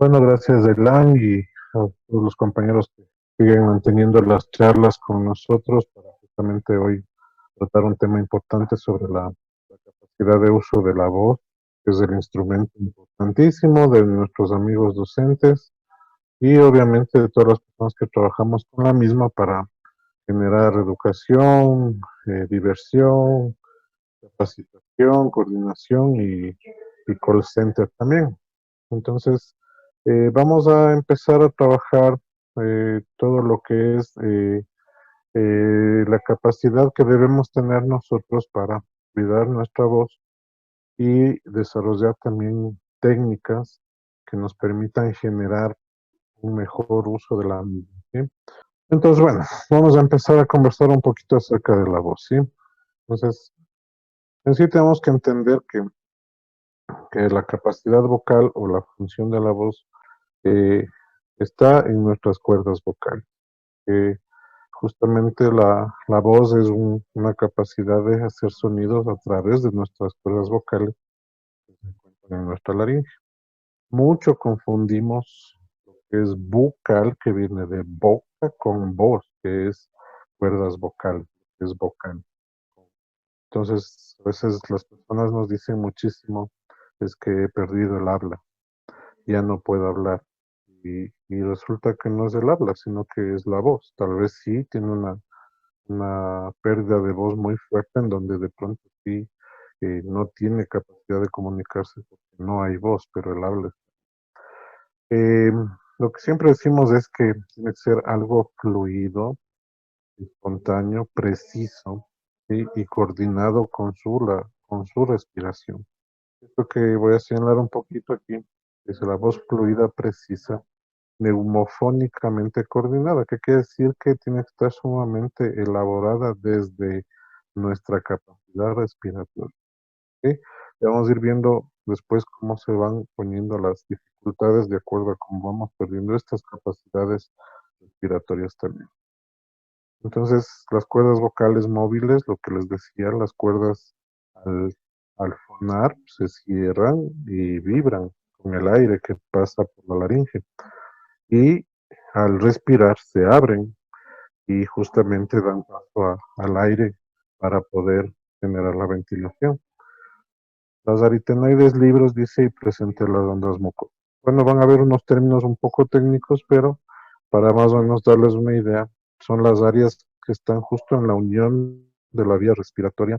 Bueno, gracias Elan y a todos los compañeros que siguen manteniendo las charlas con nosotros para justamente hoy tratar un tema importante sobre la capacidad de uso de la voz, que es el instrumento importantísimo de nuestros amigos docentes y obviamente de todas las personas que trabajamos con la misma para generar educación, diversión, capacitación, coordinación y call center también. Entonces, vamos a empezar a trabajar todo lo que es la capacidad que debemos tener nosotros para cuidar nuestra voz y desarrollar también técnicas que nos permitan generar un mejor uso de la misma, ¿sí? Entonces, bueno, vamos a empezar a conversar un poquito acerca de la voz, ¿sí? Entonces, en sí tenemos que entender que la capacidad vocal o la función de la voz eh, está en nuestras cuerdas vocales. Justamente la voz es una capacidad de hacer sonidos a través de nuestras cuerdas vocales que se encuentran en nuestra laringe. Mucho confundimos lo que es bucal, que viene de boca, con voz, que es cuerdas vocales, que es vocal. Entonces, a veces las personas nos dicen muchísimo, es que he perdido el habla, ya no puedo hablar. Y resulta que no es el habla, sino que es la voz. Tal vez sí tiene una pérdida de voz muy fuerte en donde de pronto sí no tiene capacidad de comunicarse porque no hay voz, pero el habla. Eh, lo que siempre decimos es que tiene que ser algo fluido, espontáneo, preciso, ¿sí? Y coordinado con su respiración. Esto que voy a señalar un poquito aquí es la voz fluida, precisa, neumofónicamente coordinada, que quiere decir que tiene que estar sumamente elaborada desde nuestra capacidad respiratoria, ¿sí? Y vamos a ir viendo después cómo se van poniendo las dificultades de acuerdo a cómo vamos perdiendo estas capacidades respiratorias también. Entonces, las cuerdas vocales móviles, lo que les decía, las cuerdas al, al fonar se cierran y vibran con el aire que pasa por la laringe. Y al respirar se abren y justamente dan paso al aire para poder generar la ventilación. Las aritenoides libres dice y presente las ondas mucosas. Bueno, van a ver unos términos un poco técnicos, pero para más o menos darles una idea, son las áreas que están justo en la unión de la vía respiratoria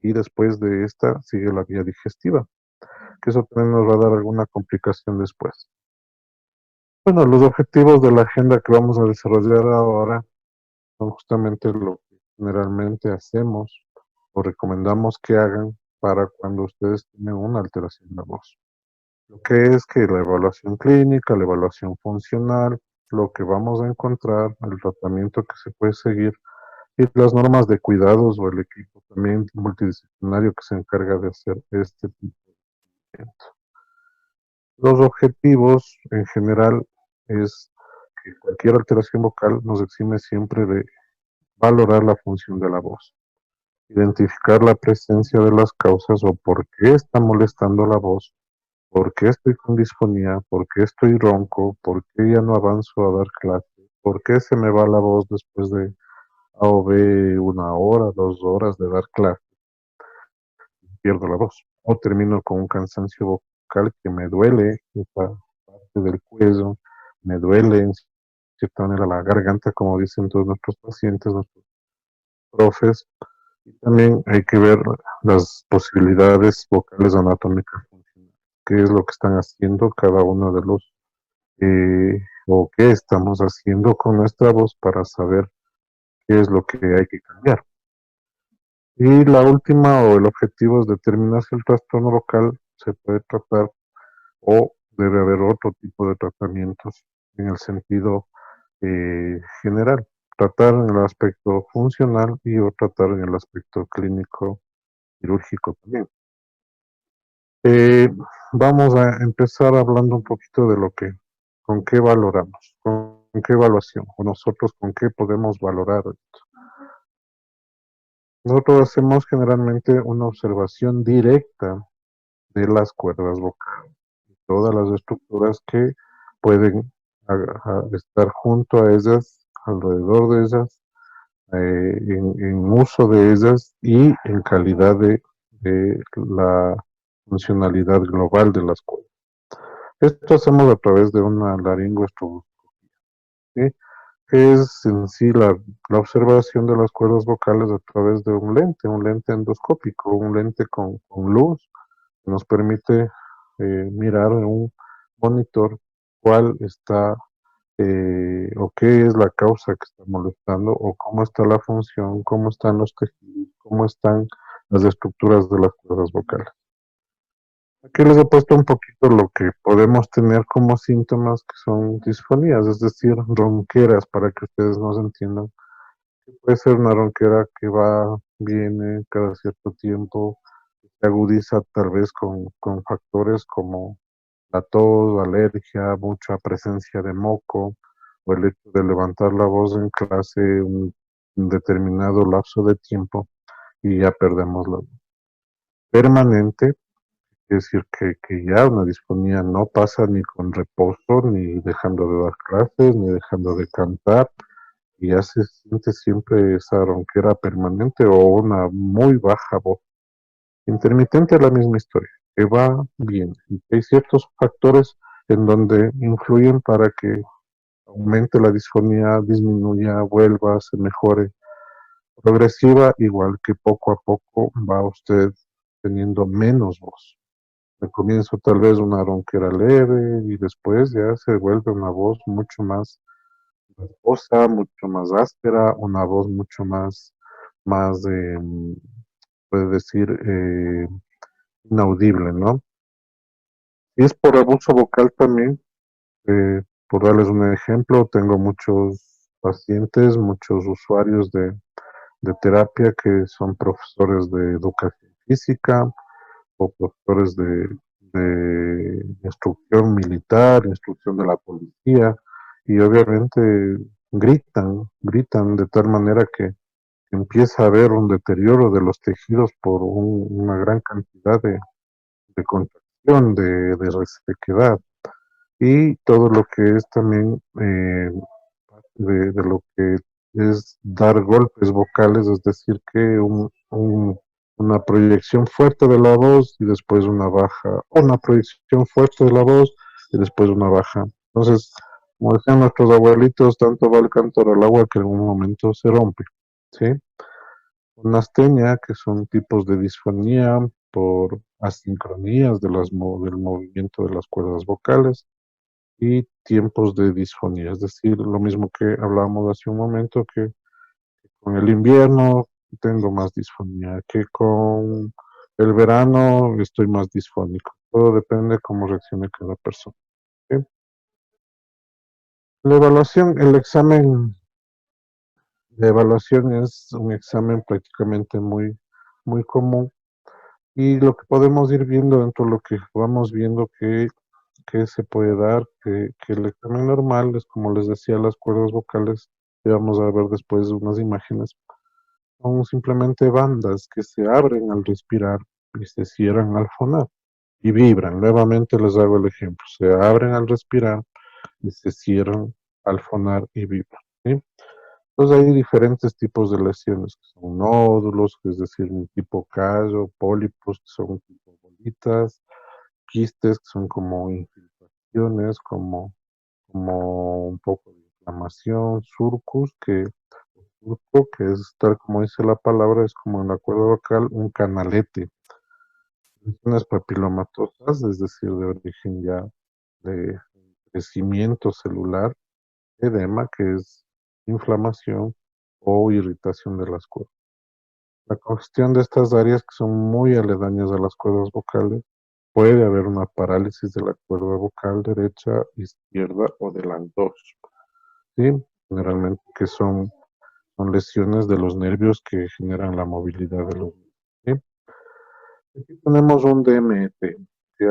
y después de esta sigue la vía digestiva, que eso también nos va a dar alguna complicación después. Bueno, los objetivos de la agenda que vamos a desarrollar ahora son justamente lo que generalmente hacemos o recomendamos que hagan para cuando ustedes tienen una alteración de la voz. Lo que es que la evaluación clínica, la evaluación funcional, lo que vamos a encontrar, el tratamiento que se puede seguir y las normas de cuidados o el equipo también multidisciplinario que se encarga de hacer este tipo de tratamiento. Los objetivos en general es que cualquier alteración vocal nos exime siempre de valorar la función de la voz, identificar la presencia de las causas o por qué está molestando la voz, por qué estoy con disfonía, por qué estoy ronco, por qué ya no avanzo a dar clase, por qué se me va la voz después de A o B una hora, 2 horas de dar clase, pierdo la voz. O termino con un cansancio vocal que me duele esta parte del cuello, me duele en cierta manera la garganta, como dicen todos nuestros pacientes, nuestros profes. Y también hay que ver las posibilidades vocales anatómicas funcionales, qué es lo que están haciendo cada uno de los, o qué estamos haciendo con nuestra voz para saber qué es lo que hay que cambiar. Y la última o el objetivo es determinar si el trastorno vocal se puede tratar o debe haber otro tipo de tratamientos en el sentido general. Tratar en el aspecto funcional y o tratar en el aspecto clínico quirúrgico también. Eh, vamos a empezar hablando un poquito de lo que, con qué valoramos, con qué evaluación, o nosotros con qué podemos valorar. Nosotros hacemos generalmente una observación directa de las cuerdas vocales, todas las estructuras que pueden estar junto a ellas, alrededor de ellas, en uso de ellas y en calidad de la funcionalidad global de las cuerdas. Esto hacemos a través de una laringoestroboscopia, ¿sí? Que es en sí la observación de las cuerdas vocales a través de un lente endoscópico, un lente con luz, que nos permite mirar en un monitor cuál está o qué es la causa que está molestando o cómo está la función, cómo están los tejidos, cómo están las estructuras de las cuerdas vocales. Aquí les he puesto un poquito lo que podemos tener como síntomas que son disfonías, es decir, ronqueras, para que ustedes nos entiendan. Puede ser una ronquera que va, viene cada cierto tiempo, se agudiza tal vez con factores como la tos, alergia, mucha presencia de moco, o el hecho de levantar la voz en clase un determinado lapso de tiempo y ya perdemos la voz. Permanente, es decir, que ya una disfonía no pasa ni con reposo, ni dejando de dar clases, ni dejando de cantar, y ya se siente siempre esa ronquera permanente o una muy baja voz. Intermitente es la misma historia, que va bien. Y hay ciertos factores en donde influyen para que aumente la disfonía, disminuya, vuelva, se mejore. Progresiva, igual que poco a poco va usted teniendo menos voz. Al comienzo tal vez una ronquera leve y después ya se vuelve una voz mucho más rasposa, mucho más áspera, una voz mucho más puede decir, inaudible, ¿no? Y es por abuso vocal también. Por darles un ejemplo, tengo muchos pacientes, muchos usuarios de terapia que son profesores de educación física o profesores de instrucción militar, instrucción de la policía, y obviamente gritan de tal manera que empieza a haber un deterioro de los tejidos por una gran cantidad de contracción, de resequedad y todo lo que es también de lo que es dar golpes vocales, es decir, que una proyección fuerte de la voz y después una baja, o una proyección fuerte de la voz y después una baja. Entonces, como decían nuestros abuelitos, tanto va el cántaro al agua que en algún momento se rompe, ¿sí? Una astenia, que son tipos de disfonía por asincronías del movimiento de las cuerdas vocales, y tiempos de disfonía, es decir, lo mismo que hablábamos hace un momento, que con el invierno tengo más disfonía, que con el verano estoy más disfónico. Todo depende de cómo reaccione cada persona. ¿Sí? La evaluación, el examen de evaluación es un examen prácticamente muy común, y lo que podemos ir viendo dentro de lo que vamos viendo que se puede dar, que el examen normal es, como les decía, las cuerdas vocales, que vamos a ver después unas imágenes, son simplemente bandas que se abren al respirar y se cierran al fonar y vibran. Nuevamente les hago el ejemplo, se abren al respirar y se cierran al fonar y vibran, ¿sí? Entonces hay diferentes tipos de lesiones, que son nódulos, que es decir, un tipo callo, pólipos, que son tipo bolitas, quistes, que son como infiltraciones, como un poco de inflamación, surco, que es tal como dice la palabra, es como en la cuerda vocal, un canalete. Lesiones papilomatosas, es decir, de origen ya de crecimiento celular, edema, que es inflamación o irritación de las cuerdas. La congestión de estas áreas que son muy aledañas a las cuerdas vocales, puede haber una parálisis de la cuerda vocal derecha, izquierda o de las dos, ¿sí? Generalmente que son lesiones de los nervios que generan la movilidad de los nervios, ¿sí? Aquí tenemos un DMT, que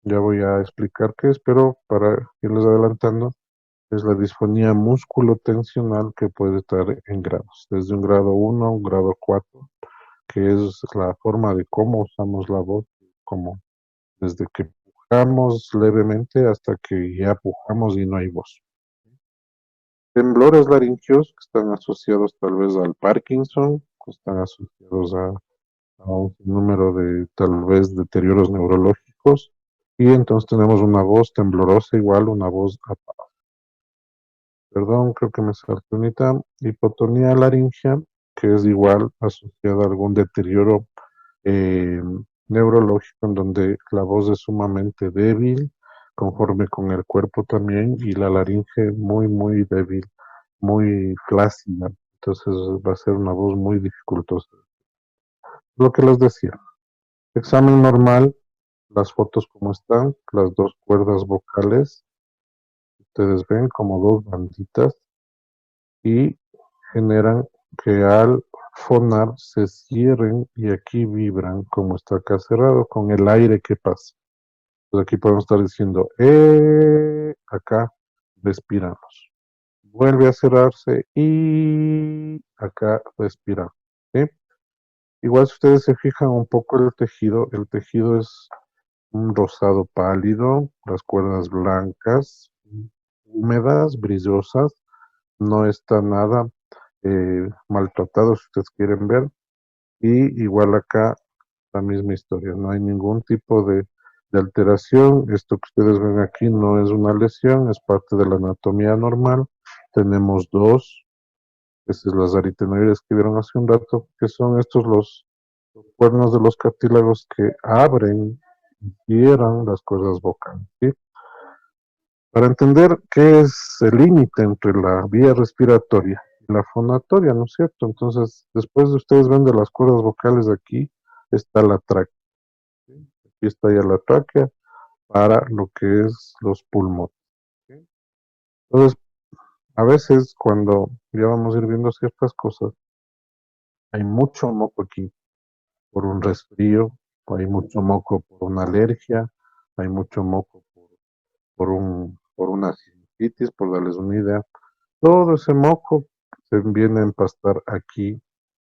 ya voy a explicar qué es, pero para irles adelantando, es la disfonía musculotensional, que puede estar en grados, desde un grado 1 a un grado 4, que es la forma de cómo usamos la voz, como desde que pujamos levemente hasta que ya pujamos y no hay voz. Temblores laringeos que están asociados tal vez al Parkinson, que están asociados a un número de tal vez deterioros neurológicos, y entonces tenemos una voz temblorosa igual, una voz, perdón, creo que me salté unita, hipotonía laringea, que es igual asociada a algún deterioro eh, neurológico en donde la voz es sumamente débil, conforme con el cuerpo también, y la laringe muy, muy débil, muy flácida. Entonces va a ser una voz muy dificultosa. Lo que les decía, examen normal, las fotos como están, las dos cuerdas vocales, ustedes ven como dos banditas y generan que al fonar se cierren y aquí vibran como está acá cerrado con el aire que pasa. Entonces aquí podemos estar diciendo, acá respiramos. Vuelve a cerrarse y acá respiramos. ¿Sí? Igual si ustedes se fijan un poco el tejido es un rosado pálido, las cuerdas blancas, húmedas, brillosas, no está nada maltratado si ustedes quieren ver. Y igual acá la misma historia, no hay ningún tipo de alteración. Esto que ustedes ven aquí no es una lesión, es parte de la anatomía normal. Tenemos dos, estas es las aritenoides que vieron hace un rato, que son estos los cuernos de los cartílagos que abren y cierran las cuerdas vocales, ¿sí? Para entender qué es el límite entre la vía respiratoria y la fonatoria, ¿no es cierto? Entonces, después de ustedes ven de las cuerdas vocales aquí, está la tráquea, ¿sí? Aquí está ya la tráquea para lo que es los pulmones, ¿sí? Entonces, a veces cuando ya vamos a ir viendo ciertas cosas, hay mucho moco aquí por un resfrío, o hay mucho moco por una alergia, hay mucho moco por una sinusitis, por darles una idea. Todo ese moco se viene a empastar aquí,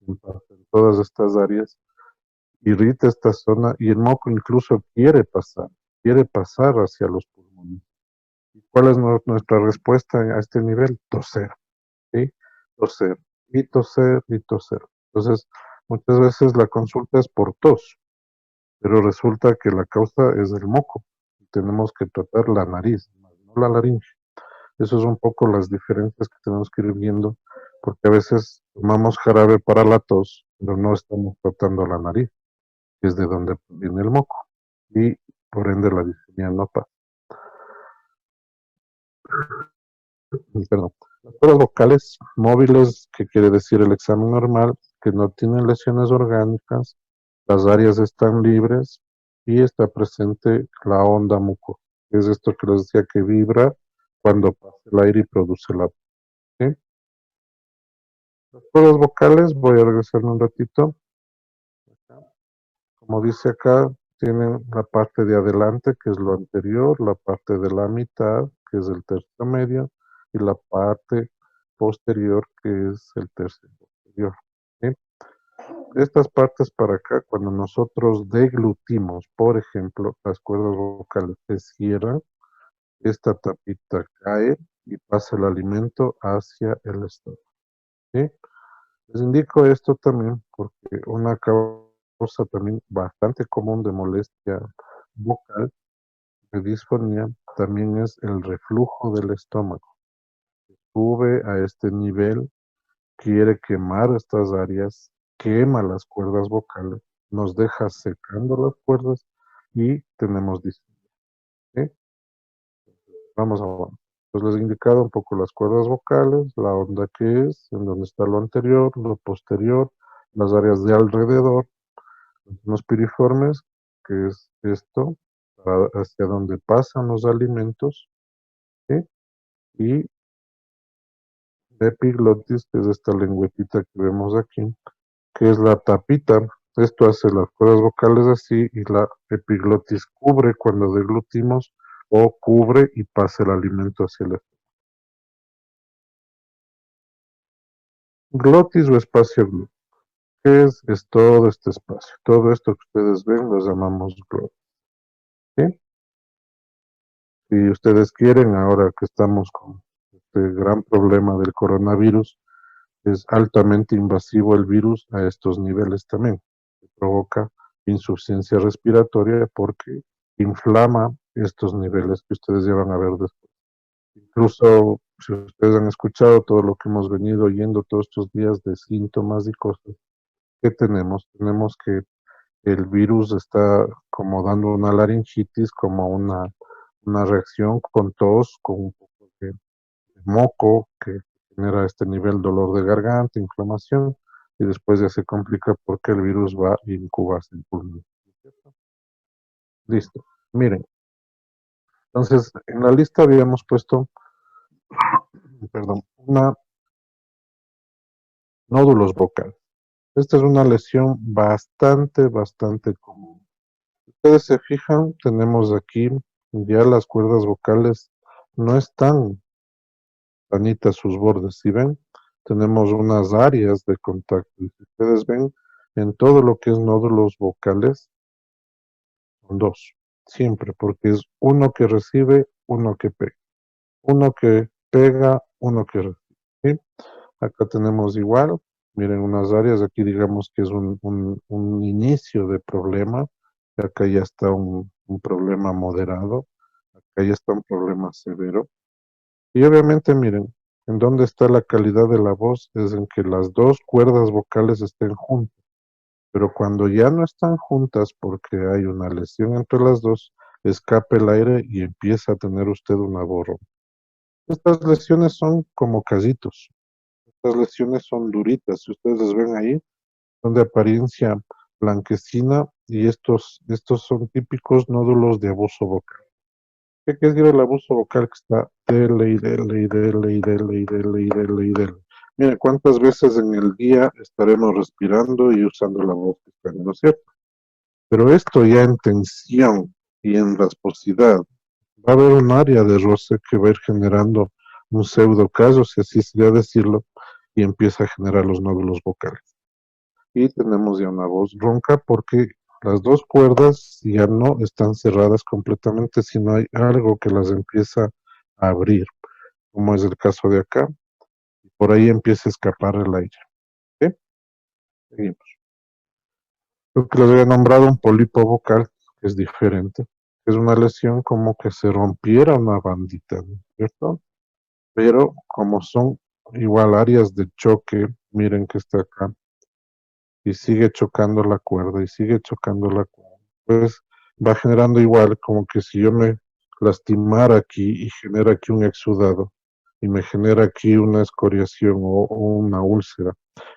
en todas estas áreas, irrita esta zona y el moco incluso quiere pasar hacia los pulmones. ¿Y cuál es nuestra respuesta a este nivel? Toser, ¿sí? Toser, y toser, y toser. Entonces, muchas veces la consulta es por tos, pero resulta que la causa es el moco. Tenemos que tratar la nariz, no la laringe. Eso es un poco las diferencias que tenemos que ir viendo, porque a veces tomamos jarabe para la tos, pero no estamos tratando la nariz, que es de donde viene el moco, y por ende la disfonía no pasa. Perdón. Las cuerdas vocales móviles, que quiere decir el examen normal, que no tienen lesiones orgánicas, las áreas están libres y está presente la onda mucosa, que es esto que les decía que vibra cuando pasa el aire y produce la voz, ¿sí? Las cuerdas vocales, voy a regresarme un ratito. Como dice acá, tienen la parte de adelante, que es lo anterior, la parte de la mitad, que es el tercio medio, y la parte posterior, que es el tercio posterior, ¿sí? Estas partes para acá, cuando nosotros deglutimos, por ejemplo, las cuerdas vocales se cierran, esta tapita cae y pasa el alimento hacia el estómago, ¿sí? Les indico esto también porque una causa también bastante común de molestia vocal, de disfonía, también es el reflujo del estómago. Sube a este nivel, quiere quemar estas áreas, quema las cuerdas vocales, nos deja secando las cuerdas y tenemos disfonía, ¿sí? Vamos a ver. Pues les he indicado un poco las cuerdas vocales, la onda que es, en donde está lo anterior, lo posterior, las áreas de alrededor, los piriformes, que es esto, hacia donde pasan los alimentos, ¿sí? Y epiglotis, que es esta lengüetita que vemos aquí, que es la tapita. Esto hace las cuerdas vocales así y la epiglotis cubre cuando deglutimos o cubre y pasa el alimento hacia el estómago. Glotis o espacio glúteo. ¿Qué es? Es todo este espacio. Todo esto que ustedes ven lo llamamos glotis, ¿sí? Si ustedes quieren, ahora que estamos con este gran problema del coronavirus, es altamente invasivo el virus a estos niveles también. Provoca insuficiencia respiratoria porque inflama estos niveles que ustedes ya van a ver después. Incluso si ustedes han escuchado todo lo que hemos venido oyendo todos estos días de síntomas y cosas que tenemos, tenemos que el virus está como dando una laringitis, como una reacción con tos, con un poco de moco que genera este nivel dolor de garganta, inflamación, y después ya se complica porque el virus va a incubarse en pulmón. Listo. Miren, entonces en la lista habíamos puesto, perdón, una nódulos vocales. Esta es una lesión bastante común. Ustedes se fijan, tenemos aquí ya las cuerdas vocales no están sanitas sus bordes. Si ven, tenemos unas áreas de contacto. Y si ustedes ven, en todo lo que es nódulos vocales, son dos, siempre, porque es uno que recibe, uno que pega. Uno que pega, uno que recibe. ¿Sí? Acá tenemos igual, miren unas áreas, aquí digamos que es un inicio de problema, acá ya está un problema moderado, acá ya está un problema severo. Y obviamente, miren, en dónde está la calidad de la voz es en que las dos cuerdas vocales estén juntas. Pero cuando ya no están juntas porque hay una lesión entre las dos, escape el aire y empieza a tener usted una voz ronca. Estas lesiones son como casitos. Estas lesiones son duritas. Si ustedes las ven ahí, son de apariencia blanquecina y estos son típicos nódulos de abuso vocal. ¿Qué quiere decir el abuso vocal que está dele y dele y dele y dele y dele y dele y dele? Mire, ¿cuántas veces en el día estaremos respirando y usando la voz que está, ¿no es cierto? Pero esto ya en tensión y en rasposidad, va a haber un área de roce que va a ir generando un pseudocaso, si así sería decirlo, y empieza a generar los nódulos vocales. Y tenemos ya una voz ronca porque las dos cuerdas ya no están cerradas completamente, sino hay algo que las empieza a abrir, como es el caso de acá, y por ahí empieza a escapar el aire. ¿Sí? Seguimos. Lo que les había nombrado un pólipo vocal, que es diferente, es una lesión como que se rompiera una bandita, ¿no es cierto? Pero como son igual áreas de choque, miren que está acá, y sigue chocando la cuerda y sigue chocando la cuerda, pues va generando igual como que si yo me lastimara aquí y genera aquí un exudado y me genera aquí una escoriación o una úlcera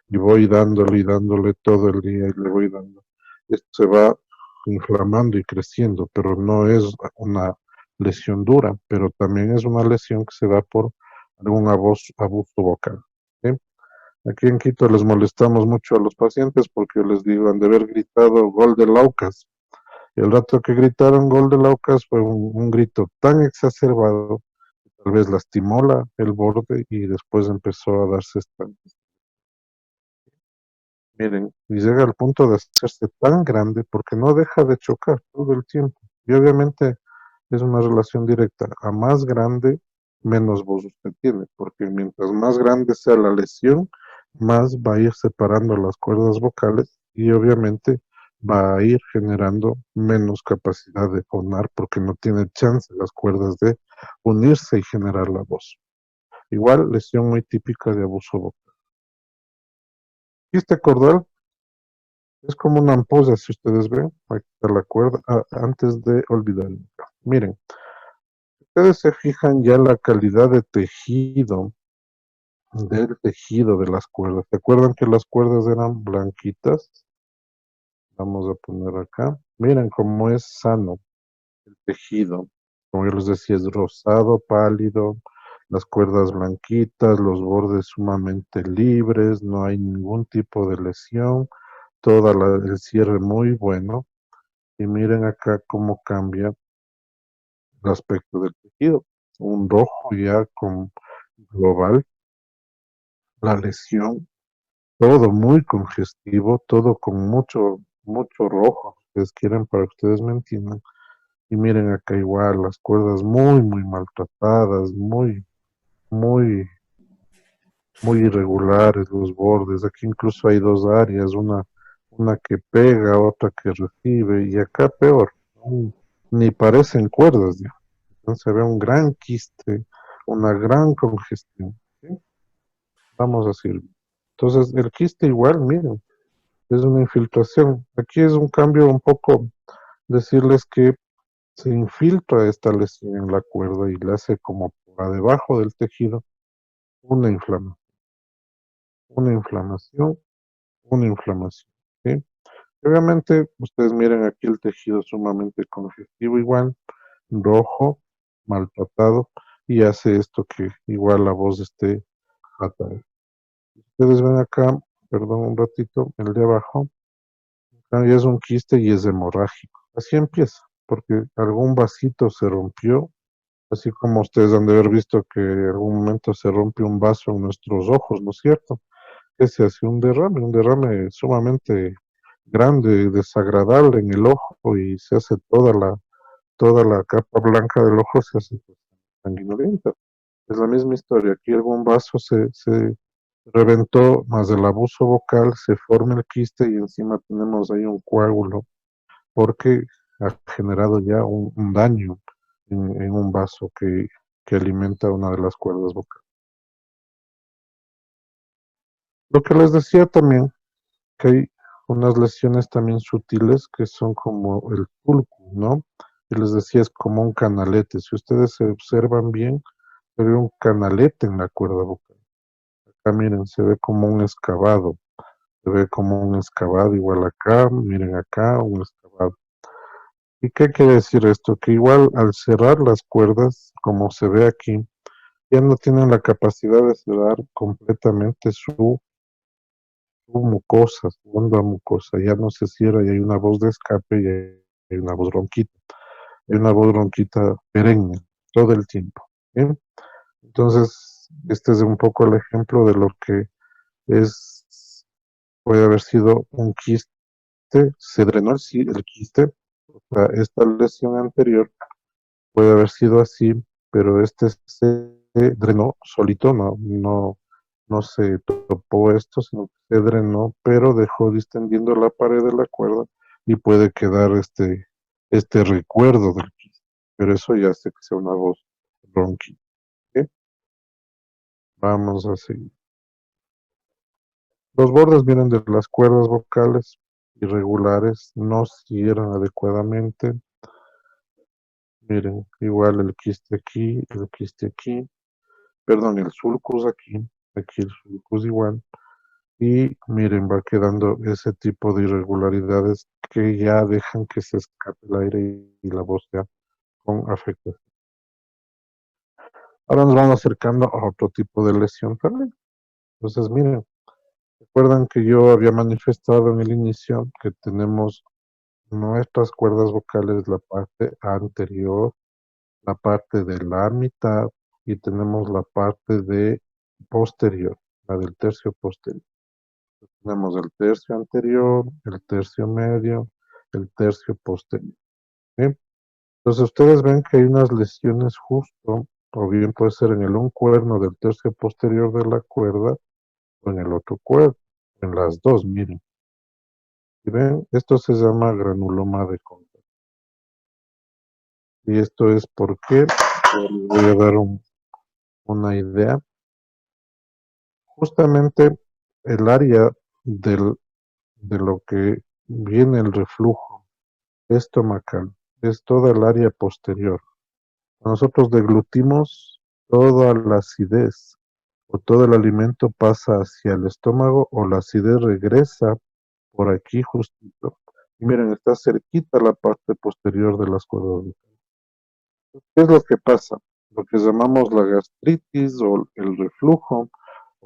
y voy dándole y dándole todo el día y le voy dando. Esto se va inflamando y creciendo, pero no es una lesión dura, pero también es una lesión que se da por algún abuso vocal. ¿Sí? Aquí en Quito les molestamos mucho a los pacientes porque les digo, han de haber gritado gol de Laucas. Y el rato que gritaron gol de Laucas fue un grito tan exacerbado que tal vez lastimó el borde y después empezó a darse esta. Miren, y llega al punto de hacerse tan grande porque no deja de chocar todo el tiempo. Y obviamente es una relación directa. A más grande, menos voz usted tiene, porque mientras más grande sea la lesión, más va a ir separando las cuerdas vocales y obviamente va a ir generando menos capacidad de fonar porque no tiene chance las cuerdas de unirse y generar la voz. Igual, lesión muy típica de abuso vocal. Y este cordal es como una ampolla, si ustedes ven, aquí está la cuerda, antes de olvidar. Miren, ustedes se fijan ya la calidad de tejido, del tejido de las cuerdas. ¿Se acuerdan que las cuerdas eran blanquitas? Vamos a poner acá. Miren cómo es sano el tejido. Como yo les decía, es rosado, pálido, las cuerdas blanquitas, los bordes sumamente libres, no hay ningún tipo de lesión, el cierre muy bueno. Y miren acá cómo cambia el aspecto del tejido. Un rojo ya con global, la lesión, todo muy congestivo, todo con mucho rojo, si ustedes quieren, para que ustedes me entiendan. Y miren acá igual, las cuerdas muy, muy maltratadas, muy, muy, muy irregulares los bordes. Aquí incluso hay dos áreas, una que pega, otra que recibe, y acá peor, ni parecen cuerdas, digamos. Entonces se ve un gran quiste, una gran congestión. ¿Sí? Vamos a seguir. Entonces el quiste igual, miren, es una infiltración. Aquí es un cambio un poco decirles que se infiltra esta lesión en la cuerda y le hace como por debajo del tejido una inflamación, una inflamación, una inflamación. ¿Sí? Y obviamente, ustedes miren aquí el tejido sumamente congestivo igual, rojo, maltratado, y hace esto que igual la voz esté fatal. Ustedes ven acá, perdón un ratito, el de abajo, acá ya es un quiste y es hemorrágico. Así empieza, porque algún vasito se rompió. Así como ustedes han de haber visto que en algún momento se rompe un vaso en nuestros ojos, ¿no es cierto? Que se hace un derrame sumamente grande, desagradable en el ojo y se hace toda la capa blanca del ojo se hace pues, sanguinolenta. Es la misma historia, aquí algún vaso se reventó, más el abuso vocal, se forma el quiste y encima tenemos ahí un coágulo porque ha generado ya un daño en un vaso que alimenta una de las cuerdas vocales. Lo que les decía también, que hay unas lesiones también sutiles que son como el sulcus, ¿no? Y les decía, es como un canalete. Si ustedes se observan bien, se ve un canalete en la cuerda vocal. Acá miren, se ve como un excavado. Se ve como un excavado igual acá, miren acá, un excavado. ¿Y qué quiere decir esto? Que igual al cerrar las cuerdas, como se ve aquí, ya no tienen la capacidad de cerrar completamente su mucosa, su onda mucosa, ya no se cierra y hay una voz de escape y hay una voz ronquita, hay una voz ronquita perenne todo el tiempo. ¿Bien? Entonces, este es un poco el ejemplo de lo que es, puede haber sido un quiste, se drenó el quiste, o sea, esta lesión anterior puede haber sido así, pero este se drenó solito, no se topó esto, sino que se drenó, pero dejó distendiendo la pared de la cuerda y puede quedar este recuerdo del quiste. Pero eso ya hace que sea una voz ronquita. ¿Ok? Vamos a seguir. Los bordes vienen de las cuerdas vocales irregulares, no cierran adecuadamente. Miren, igual el quiste aquí, perdón, el sulcus aquí el sulcus igual, y miren, va quedando ese tipo de irregularidades que ya dejan que se escape el aire y la voz ya con afectación. Ahora nos vamos acercando a otro tipo de lesión también. Entonces, miren, recuerdan que yo había manifestado en el inicio que tenemos nuestras cuerdas vocales, la parte anterior, la parte de la mitad y tenemos la parte de posterior, la del tercio posterior. Tenemos el tercio anterior, el tercio medio, el tercio posterior. ¿Sí? Entonces ustedes ven que hay unas lesiones justo, o bien puede ser en el un cuerno del tercio posterior de la cuerda o en el otro cuerno, en las dos, miren. ¿Sí ven? Esto se llama granuloma de Conta. Y esto es porque, les voy a dar una idea. Justamente el área de lo que viene el reflujo estomacal es toda el área posterior. Nosotros deglutimos toda la acidez o todo el alimento pasa hacia el estómago o la acidez regresa por aquí justito. Y miren, está cerquita la parte posterior de las cuerdas vocales. ¿Qué es lo que pasa? Lo que llamamos la gastritis o el reflujo,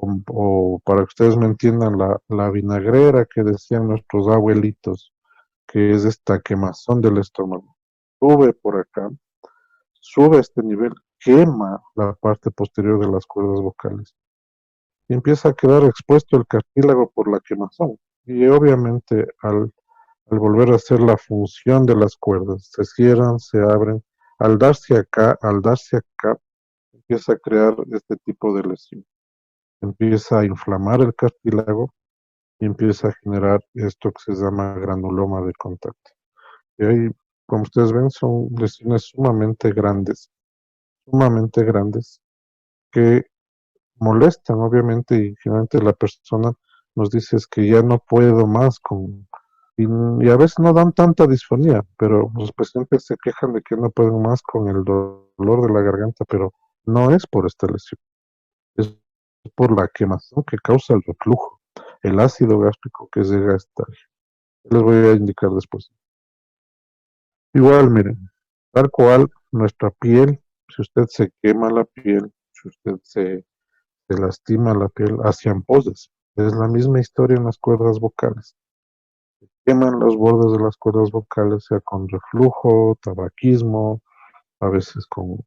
o para que ustedes me entiendan, la vinagrera que decían nuestros abuelitos, que es esta quemazón del estómago. Sube por acá, sube a este nivel, quema la parte posterior de las cuerdas vocales y empieza a quedar expuesto el cartílago por la quemazón. Y obviamente al volver a hacer la función de las cuerdas, se cierran, se abren. Al darse acá, empieza a crear este tipo de lesión. Empieza a inflamar el cartílago y empieza a generar esto que se llama granuloma de contacto. Y ahí, como ustedes ven, son lesiones sumamente grandes, que molestan, obviamente, y finalmente la persona nos dice es que ya no puedo más y a veces no dan tanta disfonía, pero los pacientes se quejan de que no pueden más con el dolor de la garganta, pero no es por esta lesión, es por la quemazón que causa el reflujo, el ácido gástrico que llega a estar. Les voy a indicar después. Igual, miren, tal cual nuestra piel, si usted se quema la piel, si usted se lastima la piel hacia ampollas. Es la misma historia en las cuerdas vocales. Queman los bordes de las cuerdas vocales, sea con reflujo, tabaquismo, a veces con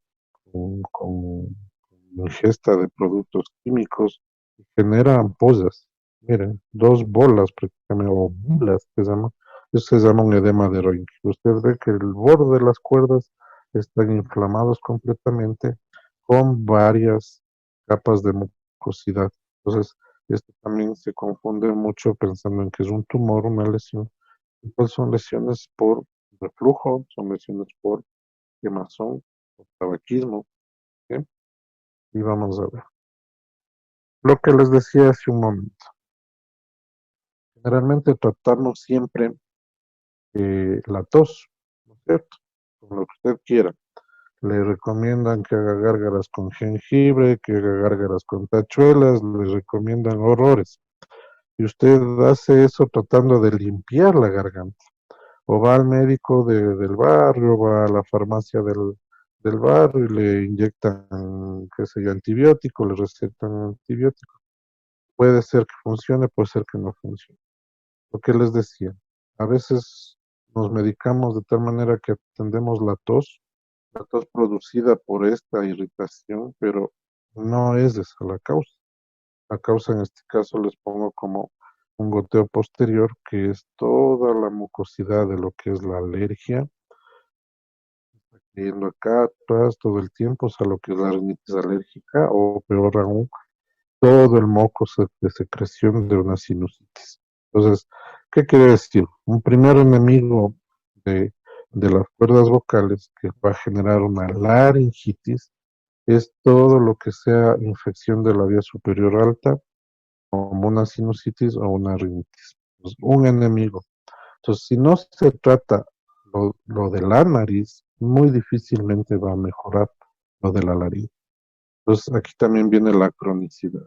ingesta de productos químicos, y genera ampollas. Miren, dos bolas prácticamente, o bulas que se llama. Eso se llama un edema de Röntgen. Usted ve que el borde de las cuerdas están inflamados completamente con varias capas de mucosidad. Entonces, esto también se confunde mucho pensando en que es un tumor, una lesión. Entonces, son lesiones por reflujo, son lesiones por quemazón, por tabaquismo. ¿Sí? Y vamos a ver. Lo que les decía hace un momento. Generalmente tratamos siempre la tos, ¿no es cierto? Con lo que usted quiera. Le recomiendan que haga gárgaras con jengibre, que haga gárgaras con tachuelas, le recomiendan horrores. Y usted hace eso tratando de limpiar la garganta. O va al médico del barrio, va a la farmacia del barrio y le inyectan, qué sé yo, antibiótico, le recetan antibiótico. Puede ser que funcione, puede ser que no funcione. Lo que les decía, a veces nos medicamos de tal manera que atendemos la tos producida por esta irritación, pero no es esa la causa. La causa en este caso les pongo como un goteo posterior, que es toda la mucosidad de lo que es la alergia, yendo acá atrás todo el tiempo, o sea, lo que es la rinitis alérgica, o peor aún, todo el moco de secreción de una sinusitis. Entonces, ¿qué quiere decir? Un primer enemigo de, de las cuerdas vocales que va a generar una laringitis es todo lo que sea infección de la vía superior alta, como una sinusitis o una rinitis. Es un enemigo. Entonces, si no se trata lo de la nariz, muy difícilmente va a mejorar lo de la laringe. Entonces, aquí también viene la cronicidad.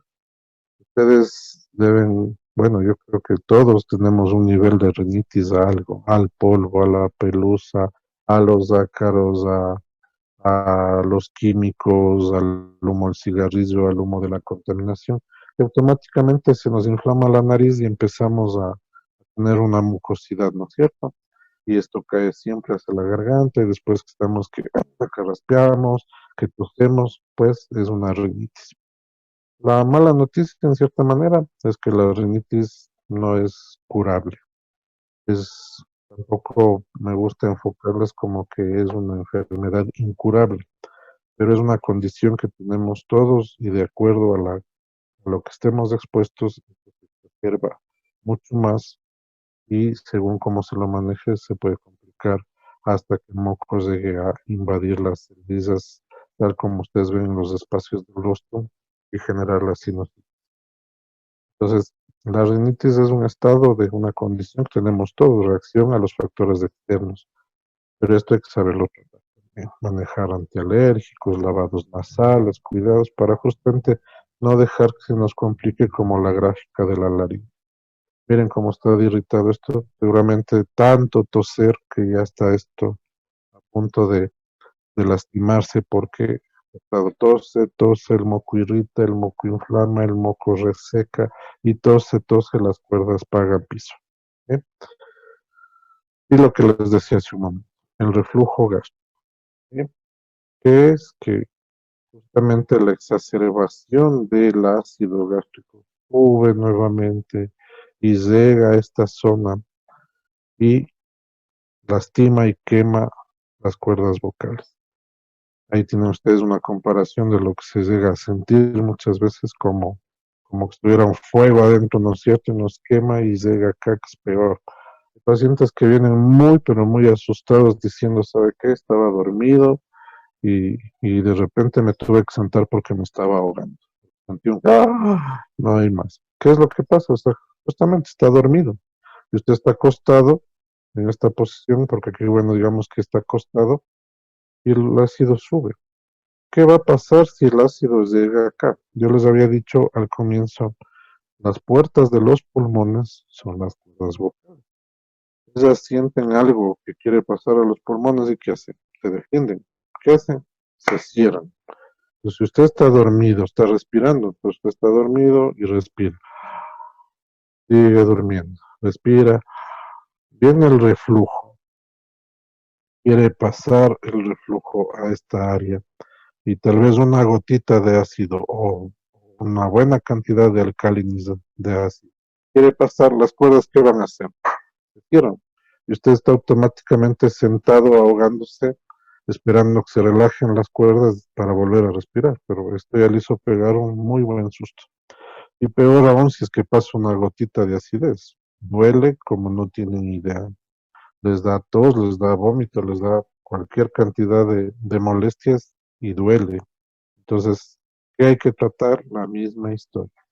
Ustedes deben, bueno, yo creo que todos tenemos un nivel de rinitis a algo, al polvo, a la pelusa, a los ácaros, a los químicos, al humo del cigarrillo, al humo de la contaminación. Y automáticamente se nos inflama la nariz y empezamos a tener una mucosidad, ¿no es cierto? Y esto cae siempre hacia la garganta y después que estamos que raspeamos, que tosemos, pues es una rinitis. La mala noticia, en cierta manera, es que la rinitis no es curable. Tampoco me gusta enfocarles como que es una enfermedad incurable, pero es una condición que tenemos todos y de acuerdo a lo que estemos expuestos, se observa mucho más y según cómo se lo maneje, se puede complicar hasta que el moco llegue a invadir las cenizas, tal como ustedes ven en los espacios del rostro y generar la sinusitis. Entonces, la rinitis es un estado de una condición que tenemos todos, reacción a los factores externos, pero esto hay que saberlo tratar también, manejar antialérgicos, lavados nasales, cuidados para justamente no dejar que se nos complique como la gráfica de la laringe. Miren cómo está irritado esto, seguramente tanto toser que ya está esto a punto de lastimarse porque tose, el moco irrita, el moco inflama, el moco reseca y tose, las cuerdas pagan piso. ¿Eh? Y lo que les decía hace un momento, el reflujo gástrico, ¿eh? Que es que justamente la exacerbación del ácido gástrico sube nuevamente y llega a esta zona y lastima y quema las cuerdas vocales. Ahí tienen ustedes una comparación de lo que se llega a sentir muchas veces como que estuviera un fuego adentro, ¿no es cierto? Y nos quema y llega acá, que es peor. Hay pacientes que vienen muy, pero muy asustados diciendo, ¿sabe qué? Estaba dormido y de repente me tuve que sentar porque me estaba ahogando. Sentí un, ¡ah! No hay más. ¿Qué es lo que pasa? Justamente está dormido. Y usted está acostado en esta posición, porque aquí, bueno, digamos que está acostado y el ácido sube. ¿Qué va a pasar si el ácido llega acá? Yo les había dicho al comienzo, las puertas de los pulmones son las cuerdas vocales. Ellas sienten algo que quiere pasar a los pulmones y ¿qué hacen? Se defienden. ¿Qué hacen? Se cierran. Entonces, si usted está dormido, está respirando, entonces usted está dormido y respira. Sigue durmiendo. Respira. Viene el reflujo. Quiere pasar el reflujo a esta área y tal vez una gotita de ácido o una buena cantidad de alcalinidad de ácido. Quiere pasar las cuerdas, ¿qué van a hacer? Se cierran. Y usted está automáticamente sentado ahogándose, esperando que se relajen las cuerdas para volver a respirar. Pero esto ya le hizo pegar un muy buen susto. Y peor aún si es que pasa una gotita de acidez. Duele como no tienen idea. Les da tos, les da vómito, les da cualquier cantidad de molestias y duele. Entonces, ¿qué hay que tratar? La misma historia.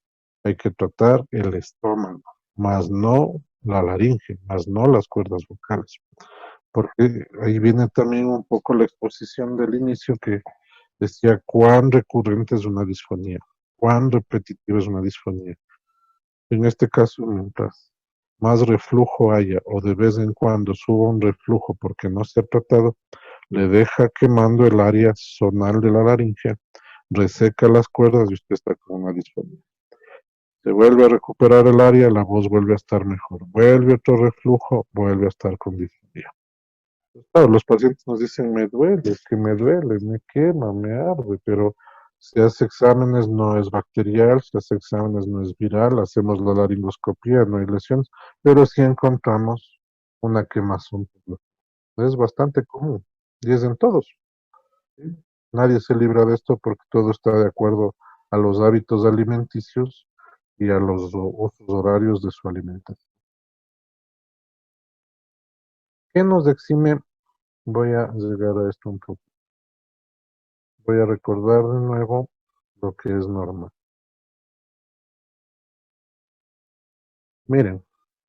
Hay que tratar el estómago, más no la laringe, más no las cuerdas vocales. Porque ahí viene también un poco la exposición del inicio que decía cuán recurrente es una disfonía, cuán repetitiva es una disfonía. En este caso, mientras más reflujo haya o de vez en cuando suba un reflujo porque no se ha tratado, le deja quemando el área zonal de la laringe, reseca las cuerdas y usted está con una disfonía. Se vuelve a recuperar el área, la voz vuelve a estar mejor. Vuelve otro reflujo, vuelve a estar con disfonía. Claro, los pacientes nos dicen, me duele, es que me duele, me quema, me arde, pero si hace exámenes no es bacterial, si hace exámenes no es viral, hacemos la laringoscopía, no hay lesiones, pero sí encontramos una quemazón. Es bastante común y es en todos. ¿Sí? Nadie se libra de esto porque todo está de acuerdo a los hábitos alimenticios y a los usos horarios de su alimentación. ¿Qué nos exime? Voy a llegar a esto un poco. Voy a recordar de nuevo lo que es normal. Miren,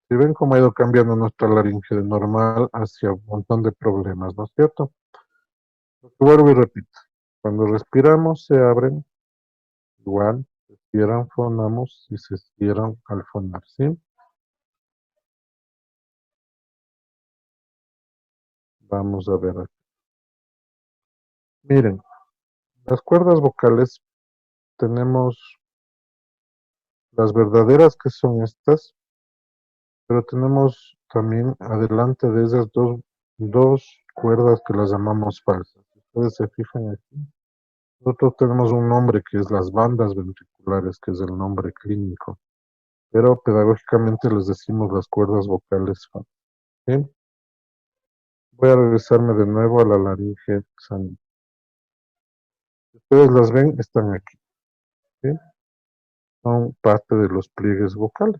si ven cómo ha ido cambiando nuestra laringe de normal hacia un montón de problemas, ¿no es cierto? Vuelvo y repito. Cuando respiramos se abren, igual, se cierran, fonamos y se cierran al fonar, ¿sí? Vamos a ver aquí. Miren, las cuerdas vocales tenemos las verdaderas que son estas, pero tenemos también adelante de esas dos cuerdas que las llamamos falsas. Ustedes se fijan aquí. Nosotros tenemos un nombre que es las bandas ventriculares, que es el nombre clínico, pero pedagógicamente les decimos las cuerdas vocales falsas. ¿Sí? Voy a regresarme de nuevo a la laringe sana. Ustedes las ven, están aquí. ¿Sí? Son parte de los pliegues vocales.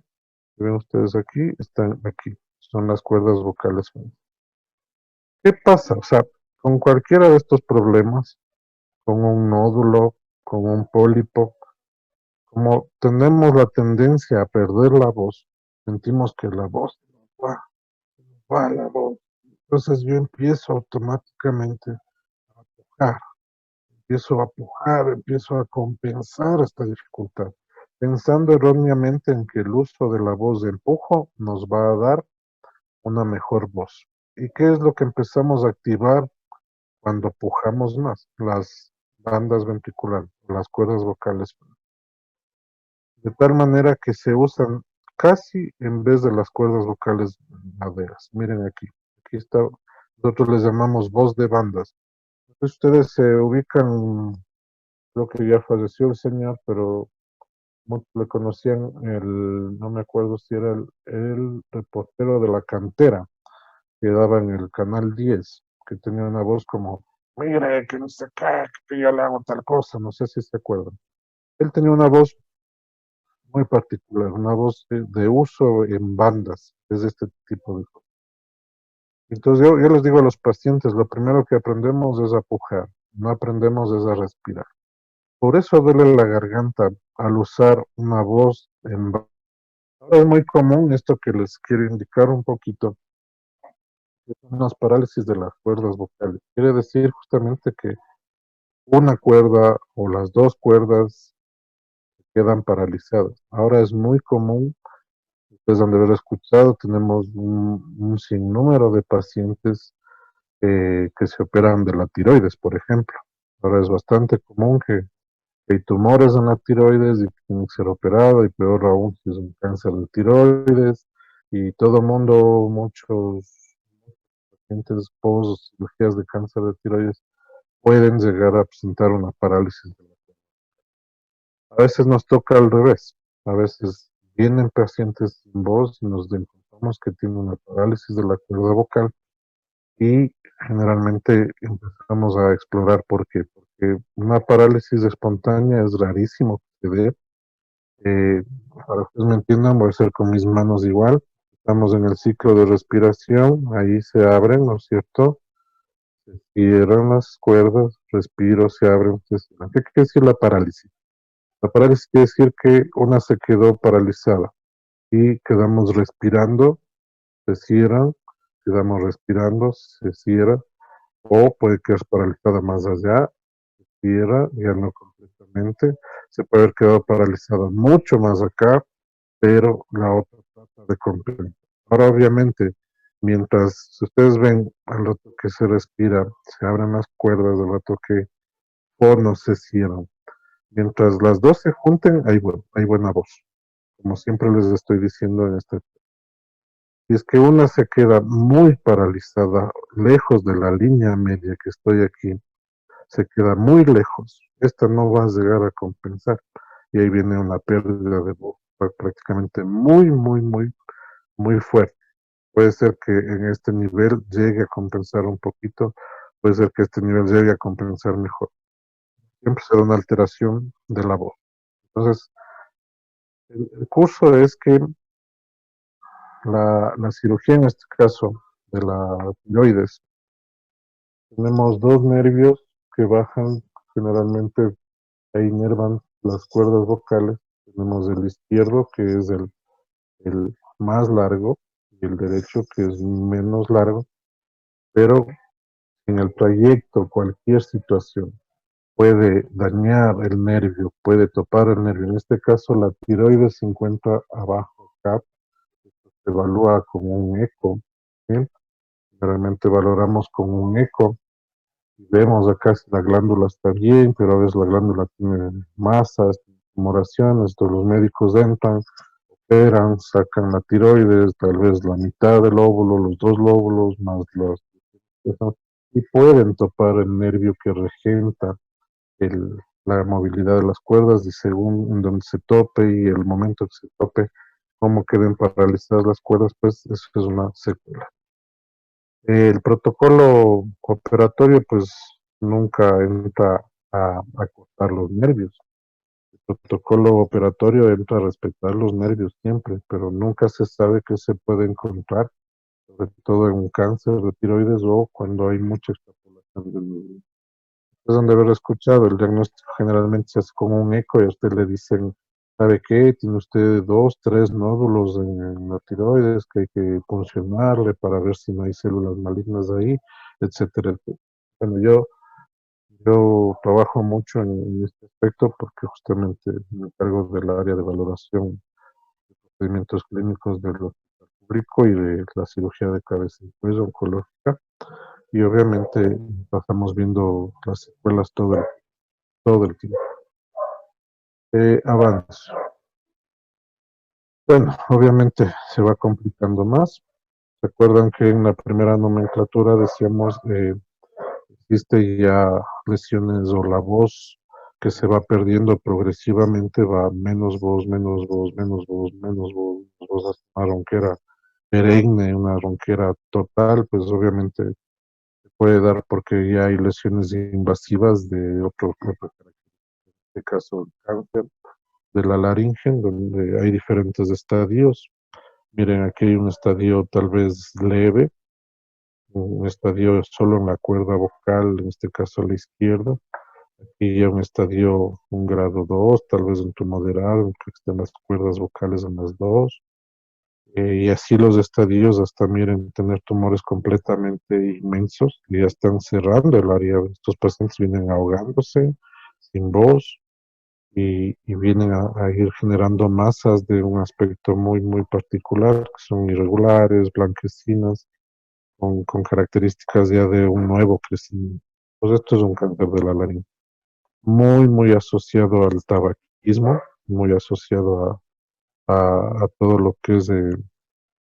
Ven ustedes aquí, están aquí. Son las cuerdas vocales falsas. ¿Qué pasa? O sea, con cualquiera de estos problemas, con un nódulo, con un pólipo, como tenemos la tendencia a perder la voz, sentimos que la voz va, va la voz. Entonces yo empiezo automáticamente a pujar, empiezo a compensar esta dificultad, pensando erróneamente en que el uso de la voz de empujo nos va a dar una mejor voz. ¿Y qué es lo que empezamos a activar cuando pujamos más? Las bandas ventriculares, las cuerdas vocales, de tal manera que se usan casi en vez de las cuerdas vocales maderas. Miren aquí, aquí está, nosotros les llamamos voz de bandas. Entonces, ustedes se ubican, creo que ya falleció el señor, pero muchos le conocían no me acuerdo si era el reportero de la cantera. que daba en el canal 10, que tenía una voz como, mire, que no sé qué, que yo le hago tal cosa, no sé si se acuerdan. Él tenía una voz muy particular, una voz de uso en bandas, es de este tipo de cosas. Entonces yo les digo a los pacientes, lo primero que aprendemos es a pujar, no aprendemos es a respirar. Por eso duele la garganta al usar una voz en bandas. Ahora es muy común esto que les quiero indicar un poquito, que son las parálisis de las cuerdas vocales. Quiere decir justamente que una cuerda o las dos cuerdas quedan paralizadas. Ahora es muy común, ustedes han de haber escuchado, tenemos un sinnúmero de pacientes que se operan de la tiroides, por ejemplo. Ahora es bastante común que hay tumores en la tiroides y tienen que ser operado, y peor aún si es un cáncer de tiroides, y todo el mundo, muchos pacientes post cirugías de cáncer de tiroides pueden llegar a presentar una parálisis. A veces nos toca al revés. A veces vienen pacientes sin voz y nos encontramos que tienen una parálisis de la cuerda vocal y generalmente empezamos a explorar por qué. Porque una parálisis espontánea es rarísimo que se dé. Para que ustedes me entiendan, voy a hacer con mis manos igual. Estamos en el ciclo de respiración, ahí se abren, ¿no es cierto? Se cierran las cuerdas, respiro, se abren, se cierran. ¿Qué quiere decir la parálisis? La parálisis quiere decir que una se quedó paralizada y quedamos respirando, se cierran, quedamos respirando, se cierra, o puede quedar paralizada más allá, se cierra, ya no completamente, se puede haber quedado paralizada mucho más acá, pero la otra trata de compensar. Ahora, obviamente, mientras si ustedes ven al rato que se respira, se abren las cuerdas, al rato que o no se cierran. Mientras las dos se junten, hay buena voz, como siempre les estoy diciendo en este. Si es que una se queda muy paralizada, lejos de la línea media que estoy aquí, se queda muy lejos, esta no va a llegar a compensar. Y ahí viene una pérdida de voz prácticamente muy fuerte. Puede ser que en este nivel llegue a compensar un poquito, puede ser que este nivel llegue a compensar mejor. Siempre será una alteración de la voz. Entonces, el curso es que la cirugía en este caso de la tiroides, tenemos dos nervios que bajan, generalmente ahí inervan las cuerdas vocales. Tenemos el izquierdo, que es el más largo, y el derecho, que es menos largo, pero en el trayecto cualquier situación puede dañar el nervio, puede topar el nervio. En este caso, la tiroides se encuentra abajo acá, se evalúa como un eco, ¿sí? Generalmente valoramos como un eco. Vemos acá si la glándula está bien, pero a veces la glándula tiene masas, tumoraciones, todos los médicos entran, operan, sacan la tiroides, tal vez la mitad del óvulo, los dos lóbulos, más los, y pueden topar el nervio que regenta la movilidad de las cuerdas, y según en donde se tope y el momento que se tope, cómo queden paralizadas las cuerdas, pues eso es una secuela. El protocolo operatorio pues nunca entra a cortar los nervios. El protocolo operatorio entra a respetar los nervios siempre, pero nunca se sabe qué se puede encontrar, sobre todo en un cáncer de tiroides o cuando hay mucha extrapolación del nervio. Ustedes han de haber escuchado, el diagnóstico generalmente se hace con un eco y a usted le dicen, ¿sabe qué? Tiene usted dos, tres nódulos en la tiroides que hay que funcionarle para ver si no hay células malignas ahí, etcétera, etcétera. Bueno, yo trabajo mucho en este aspecto porque justamente me encargo del área de valoración de procedimientos clínicos del hospital público y de la cirugía de cabeza y cuello oncológica. Y obviamente pasamos viendo las secuelas todo el tiempo. Avance. Bueno, obviamente se va complicando más. Recuerdan que en la primera nomenclatura decíamos existe ya lesiones o la voz que se va perdiendo progresivamente, va menos voz, menos voz, menos voz, menos voz, menos voz, hasta que era perenne, una ronquera total, pues obviamente se puede dar porque ya hay lesiones invasivas de otro este caso cáncer de la laringe, en donde hay diferentes estadios. Miren, aquí hay un estadio tal vez leve, un estadio solo en la cuerda vocal, en este caso a la izquierda. Aquí ya un estadio, un grado 2, tal vez un tumor moderado, en que estén las cuerdas vocales en las dos. Y así los estadios hasta, miren, tener tumores completamente inmensos, y ya están cerrando el área. Estos pacientes vienen ahogándose, sin voz, y vienen a ir generando masas de un aspecto muy, muy particular, que son irregulares, blanquecinas, con características ya de un nuevo crecimiento. Pues esto es un cáncer de la laringe, muy, muy asociado al tabaquismo, muy asociado a todo lo que es de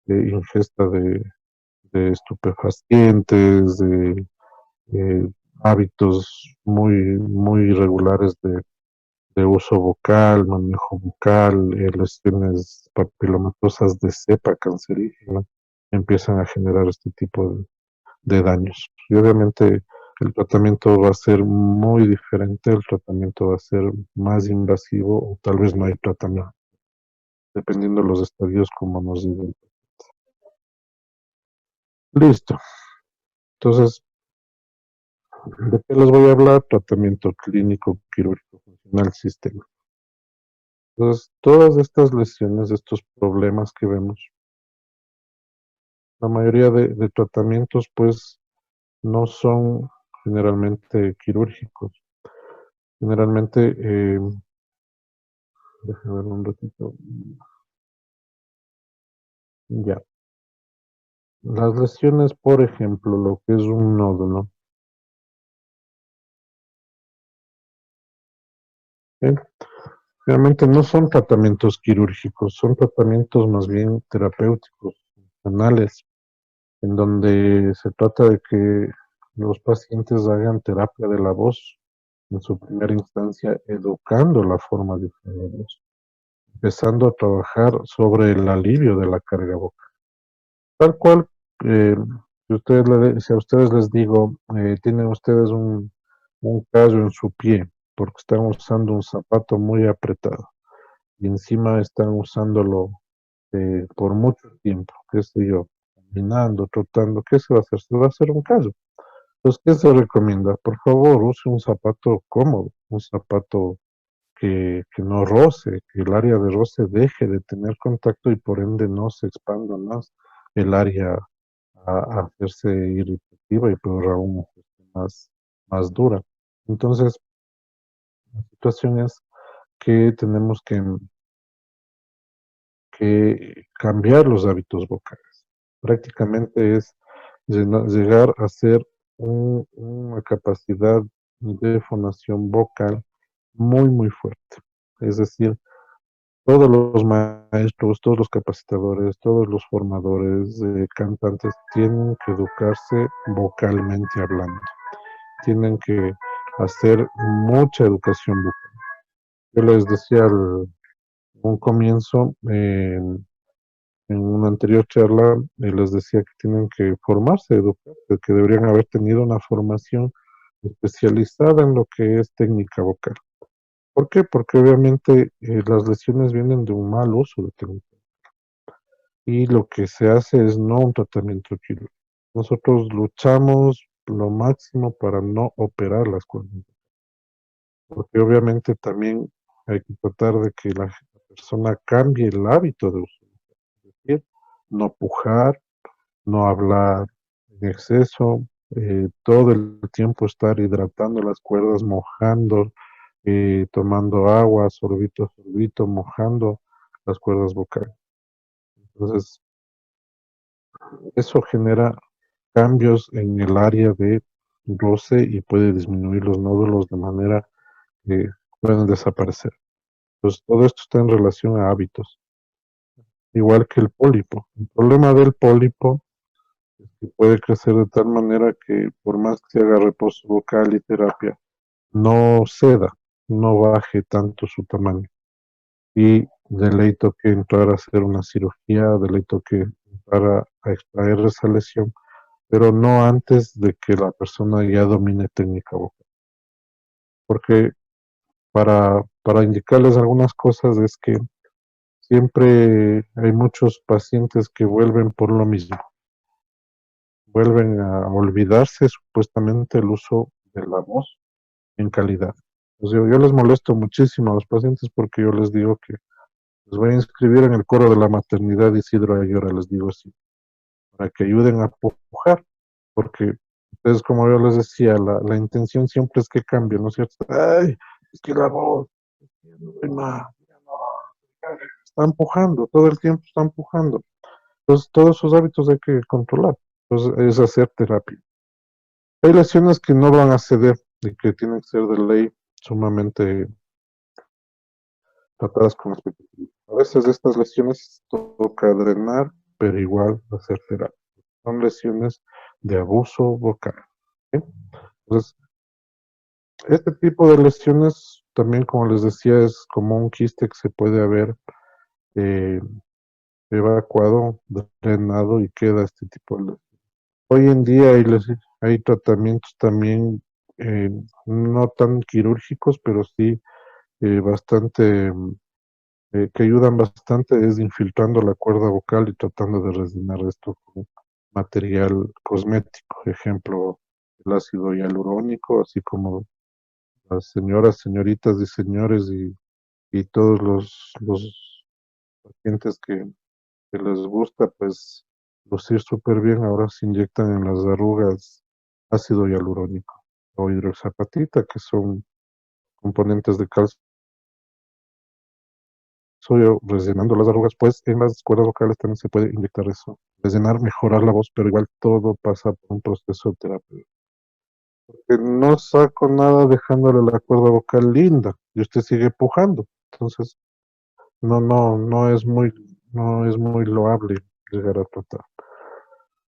ingesta de estupefacientes, de hábitos muy, muy irregulares de uso vocal, manejo vocal, lesiones papilomatosas de cepa cancerígena, empiezan a generar este tipo de daños. Y obviamente el tratamiento va a ser muy diferente, el tratamiento va a ser más invasivo o tal vez no hay tratamiento, dependiendo de los estadios como nos digan. Listo. Entonces, ¿de qué les voy a hablar? Tratamiento clínico, quirúrgico, funcional, sistema. Entonces, todas estas lesiones, estos problemas que vemos, la mayoría de tratamientos, pues, no son generalmente quirúrgicos. Generalmente, déjame ver un ratito. Ya. Las lesiones, por ejemplo, lo que es un nódulo, ¿eh? Realmente no son tratamientos quirúrgicos, son tratamientos más bien terapéuticos, funcionales, en donde se trata de que los pacientes hagan terapia de la voz, en su primera instancia, educando la forma de usar la voz, empezando a trabajar sobre el alivio de la carga vocal. Tal cual, eh, si a ustedes les digo, tienen ustedes un callo en su pie porque están usando un zapato muy apretado y encima están usándolo por mucho tiempo, qué sé yo, caminando, trotando, ¿qué se va a hacer? Se va a hacer un callo. Entonces, ¿qué se recomienda? Por favor, use un zapato cómodo, un zapato que no roce, que el área de roce deje de tener contacto y por ende no se expanda más el área a hacerse irritativa y peor aún más dura. Entonces, la situación es que tenemos que cambiar los hábitos vocales. Prácticamente es llegar a ser una capacidad de fonación vocal muy, muy fuerte. Es decir, todos los maestros, todos los capacitadores, todos los formadores de cantantes tienen que educarse vocalmente hablando. Tienen que hacer mucha educación vocal. Yo les decía un comienzo, en una anterior charla, les decía que tienen que formarse, educarse, que deberían haber tenido una formación especializada en lo que es técnica vocal. ¿Por qué? Porque obviamente las lesiones vienen de un mal uso de técnica. Y lo que se hace es no un tratamiento quirúrgico. Nosotros luchamos lo máximo para no operar las cuerdas, porque obviamente también hay que tratar de que la persona cambie el hábito de uso, es decir, no pujar, no hablar en exceso, todo el tiempo estar hidratando las cuerdas, mojando, tomando agua, sorbito a sorbito, mojando las cuerdas vocales. Entonces, eso genera cambios en el área de roce y puede disminuir los nódulos de manera que pueden desaparecer. Entonces, todo esto está en relación a hábitos, igual que el pólipo. El problema del pólipo es que puede crecer de tal manera que por más que se haga reposo vocal y terapia, no ceda, no baje tanto su tamaño. Y deleito que entrar a hacer una cirugía, deleito que para extraer esa lesión, pero no antes de que la persona ya domine técnica vocal. Porque para indicarles algunas cosas es que siempre hay muchos pacientes que vuelven por lo mismo, vuelven a olvidarse supuestamente el uso de la voz en calidad. O sea, yo les molesto muchísimo a los pacientes porque yo les digo que les voy a inscribir en el coro de la maternidad Isidro Ayora, les digo así, para que ayuden a pujar, porque ustedes, como yo les decía, la intención siempre es que cambie, ¿no es cierto? Ay, es que la voz, ya no doy más, ya no, está empujando, todo el tiempo está empujando. Entonces, todos esos hábitos hay que controlar. Entonces, es hacer terapia. Hay lesiones que no van a ceder y que tienen que ser de ley sumamente tratadas con expectativa. A veces estas lesiones toca drenar, pero igual hacer terapia. Son lesiones de abuso vocal. ¿Sí? Entonces, este tipo de lesiones también, como les decía, es como un quiste que se puede haber eh, evacuado, drenado y queda este tipo de lesiones. Hoy en día hay tratamientos también no tan quirúrgicos, pero sí bastante que ayudan bastante es infiltrando la cuerda vocal y tratando de rellenar esto con material cosmético, ejemplo, el ácido hialurónico, así como las señoras, señoritas y señores y todos los pacientes que les gusta pues lucir súper bien, ahora se inyectan en las arrugas ácido hialurónico o hidroxapatita, que son componentes de calcio rellenando las arrugas, pues en las cuerdas vocales también se puede inyectar eso. Rellenar, mejorar la voz, pero igual todo pasa por un proceso de terapia. Porque no saco nada dejándole la cuerda vocal linda y usted sigue pujando. Entonces, no es muy loable llegar a tratar.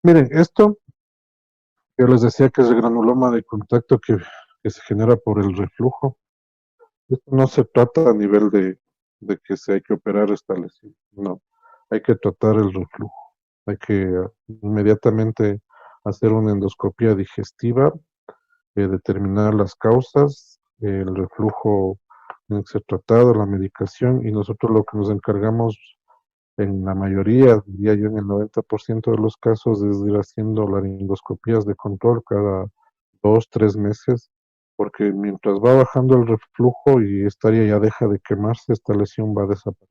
Miren, esto yo les decía que es el granuloma de contacto que se genera por el reflujo. Esto no se trata a nivel de que se hay que operar esta lesión, no, hay que tratar el reflujo, hay que inmediatamente hacer una endoscopia digestiva, determinar las causas, el reflujo tiene que ser tratado, la medicación, y nosotros lo que nos encargamos en la mayoría, diría yo en el 90% de los casos, es ir haciendo laringoscopías de control cada 2, 3 meses, porque mientras va bajando el reflujo y esta área ya deja de quemarse, esta lesión va a desaparecer.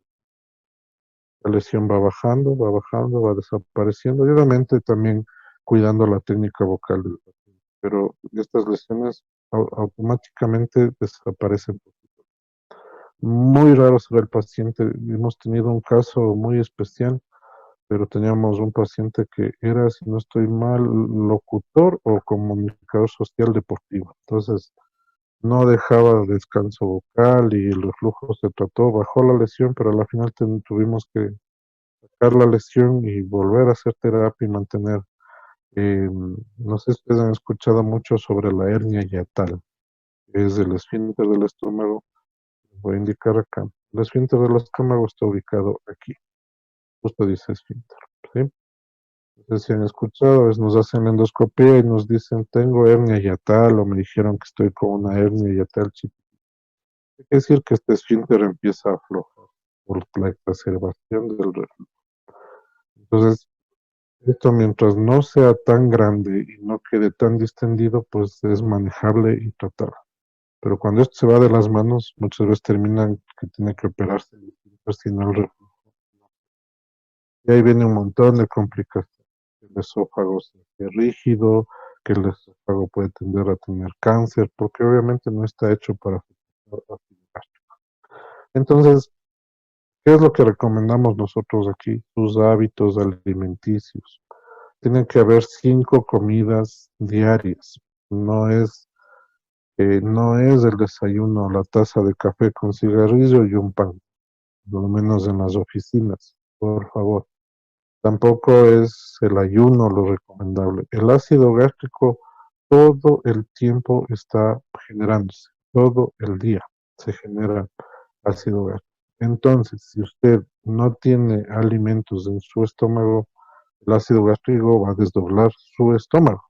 La lesión va bajando, va bajando, va desapareciendo, y obviamente también cuidando la técnica vocal del paciente. Pero estas lesiones automáticamente desaparecen. Muy raro será el paciente. Hemos tenido un caso muy especial, pero teníamos un paciente que era, si no estoy mal, locutor o comunicador social deportivo. Entonces, no dejaba descanso vocal y el reflujo se trató, bajó la lesión, pero a la final tuvimos que sacar la lesión y volver a hacer terapia y mantener. No sé si ustedes han escuchado mucho sobre la hernia yatal, que es el esfínter del estómago. Les voy a indicar acá. El esfínter del estómago está ubicado aquí, justo dice esfínter, ¿sí? No sé si han escuchado, a veces nos hacen la endoscopia y nos dicen, tengo hernia yatal, o me dijeron que estoy con una hernia yatal. Quiere decir que este esfínter empieza a aflojar por la exacerbación del reflujo. Entonces, esto mientras no sea tan grande y no quede tan distendido, pues es manejable y tratable. Pero cuando esto se va de las manos, muchas veces terminan que tiene que operarse el esfínter, si no el reflujo. Y ahí viene un montón de complicaciones. El esófago se hace rígido, que el esófago puede tender a tener cáncer, porque obviamente no está hecho para afectar ácido gástrico. Entonces, ¿qué es lo que recomendamos nosotros aquí? Sus hábitos alimenticios. Tienen que haber 5 comidas diarias. No es el desayuno, la taza de café con cigarrillo y un pan, por lo menos en las oficinas, por favor. Tampoco es el ayuno lo recomendable. El ácido gástrico todo el tiempo está generándose, todo el día se genera ácido gástrico. Entonces, si usted no tiene alimentos en su estómago, el ácido gástrico va a desdoblar su estómago.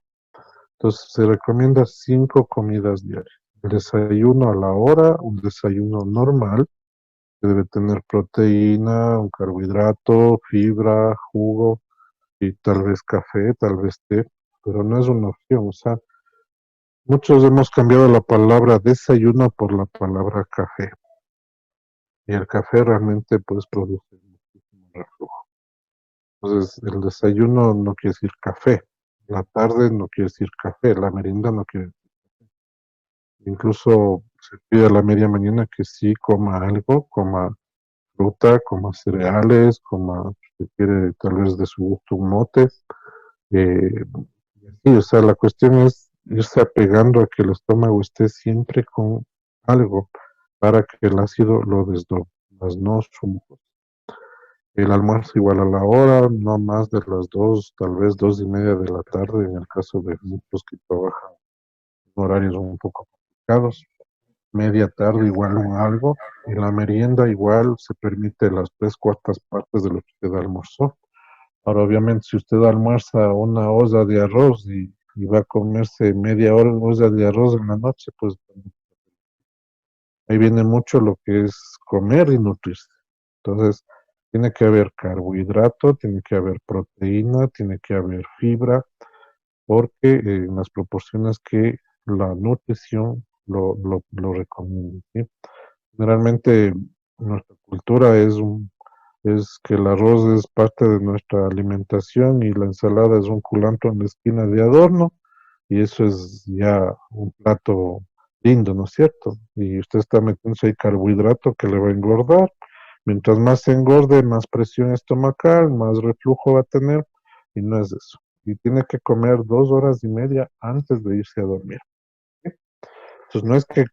Entonces se recomienda 5 comidas diarias. El desayuno a la hora, un desayuno normal, que debe tener proteína, un carbohidrato, fibra, jugo y tal vez café, tal vez té, pero no es una opción. O sea, muchos hemos cambiado la palabra desayuno por la palabra café. Y el café realmente pues produce muchísimo reflujo. Entonces, el desayuno no quiere decir café, la tarde no quiere decir café, la merienda no quiere. Incluso se pide a la media mañana que sí coma algo, coma fruta, coma cereales, coma, si quiere tal vez de su gusto un mote. Eh, sí, o sea, la cuestión es irse apegando a que el estómago esté siempre con algo para que el ácido lo desdoble, más no su mucosa. El almuerzo igual a la hora, no más de las 2, tal vez 2:30 de la tarde, en el caso de muchos que trabajan en horarios un poco complicados. Media tarde igual un algo, y la merienda igual se permite las 3/4 partes de lo que usted almorzó. Ahora, obviamente, si usted almuerza una olla de arroz y va a comerse media hora olla de arroz en la noche, pues ahí viene mucho lo que es comer y nutrirse. Entonces, tiene que haber carbohidrato, tiene que haber proteína, tiene que haber fibra, porque en las proporciones que la nutrición lo recomienda, ¿sí? Generalmente nuestra cultura es que el arroz es parte de nuestra alimentación y la ensalada es un culantro en la esquina de adorno, y eso es ya un plato lindo, ¿no es cierto? Y usted está metiéndose ahí carbohidrato que le va a engordar. Mientras más se engorde, más presión estomacal, más reflujo va a tener, y no es eso. Y tiene que comer 2 horas y media antes de irse a dormir. ¿Sí? Entonces no es que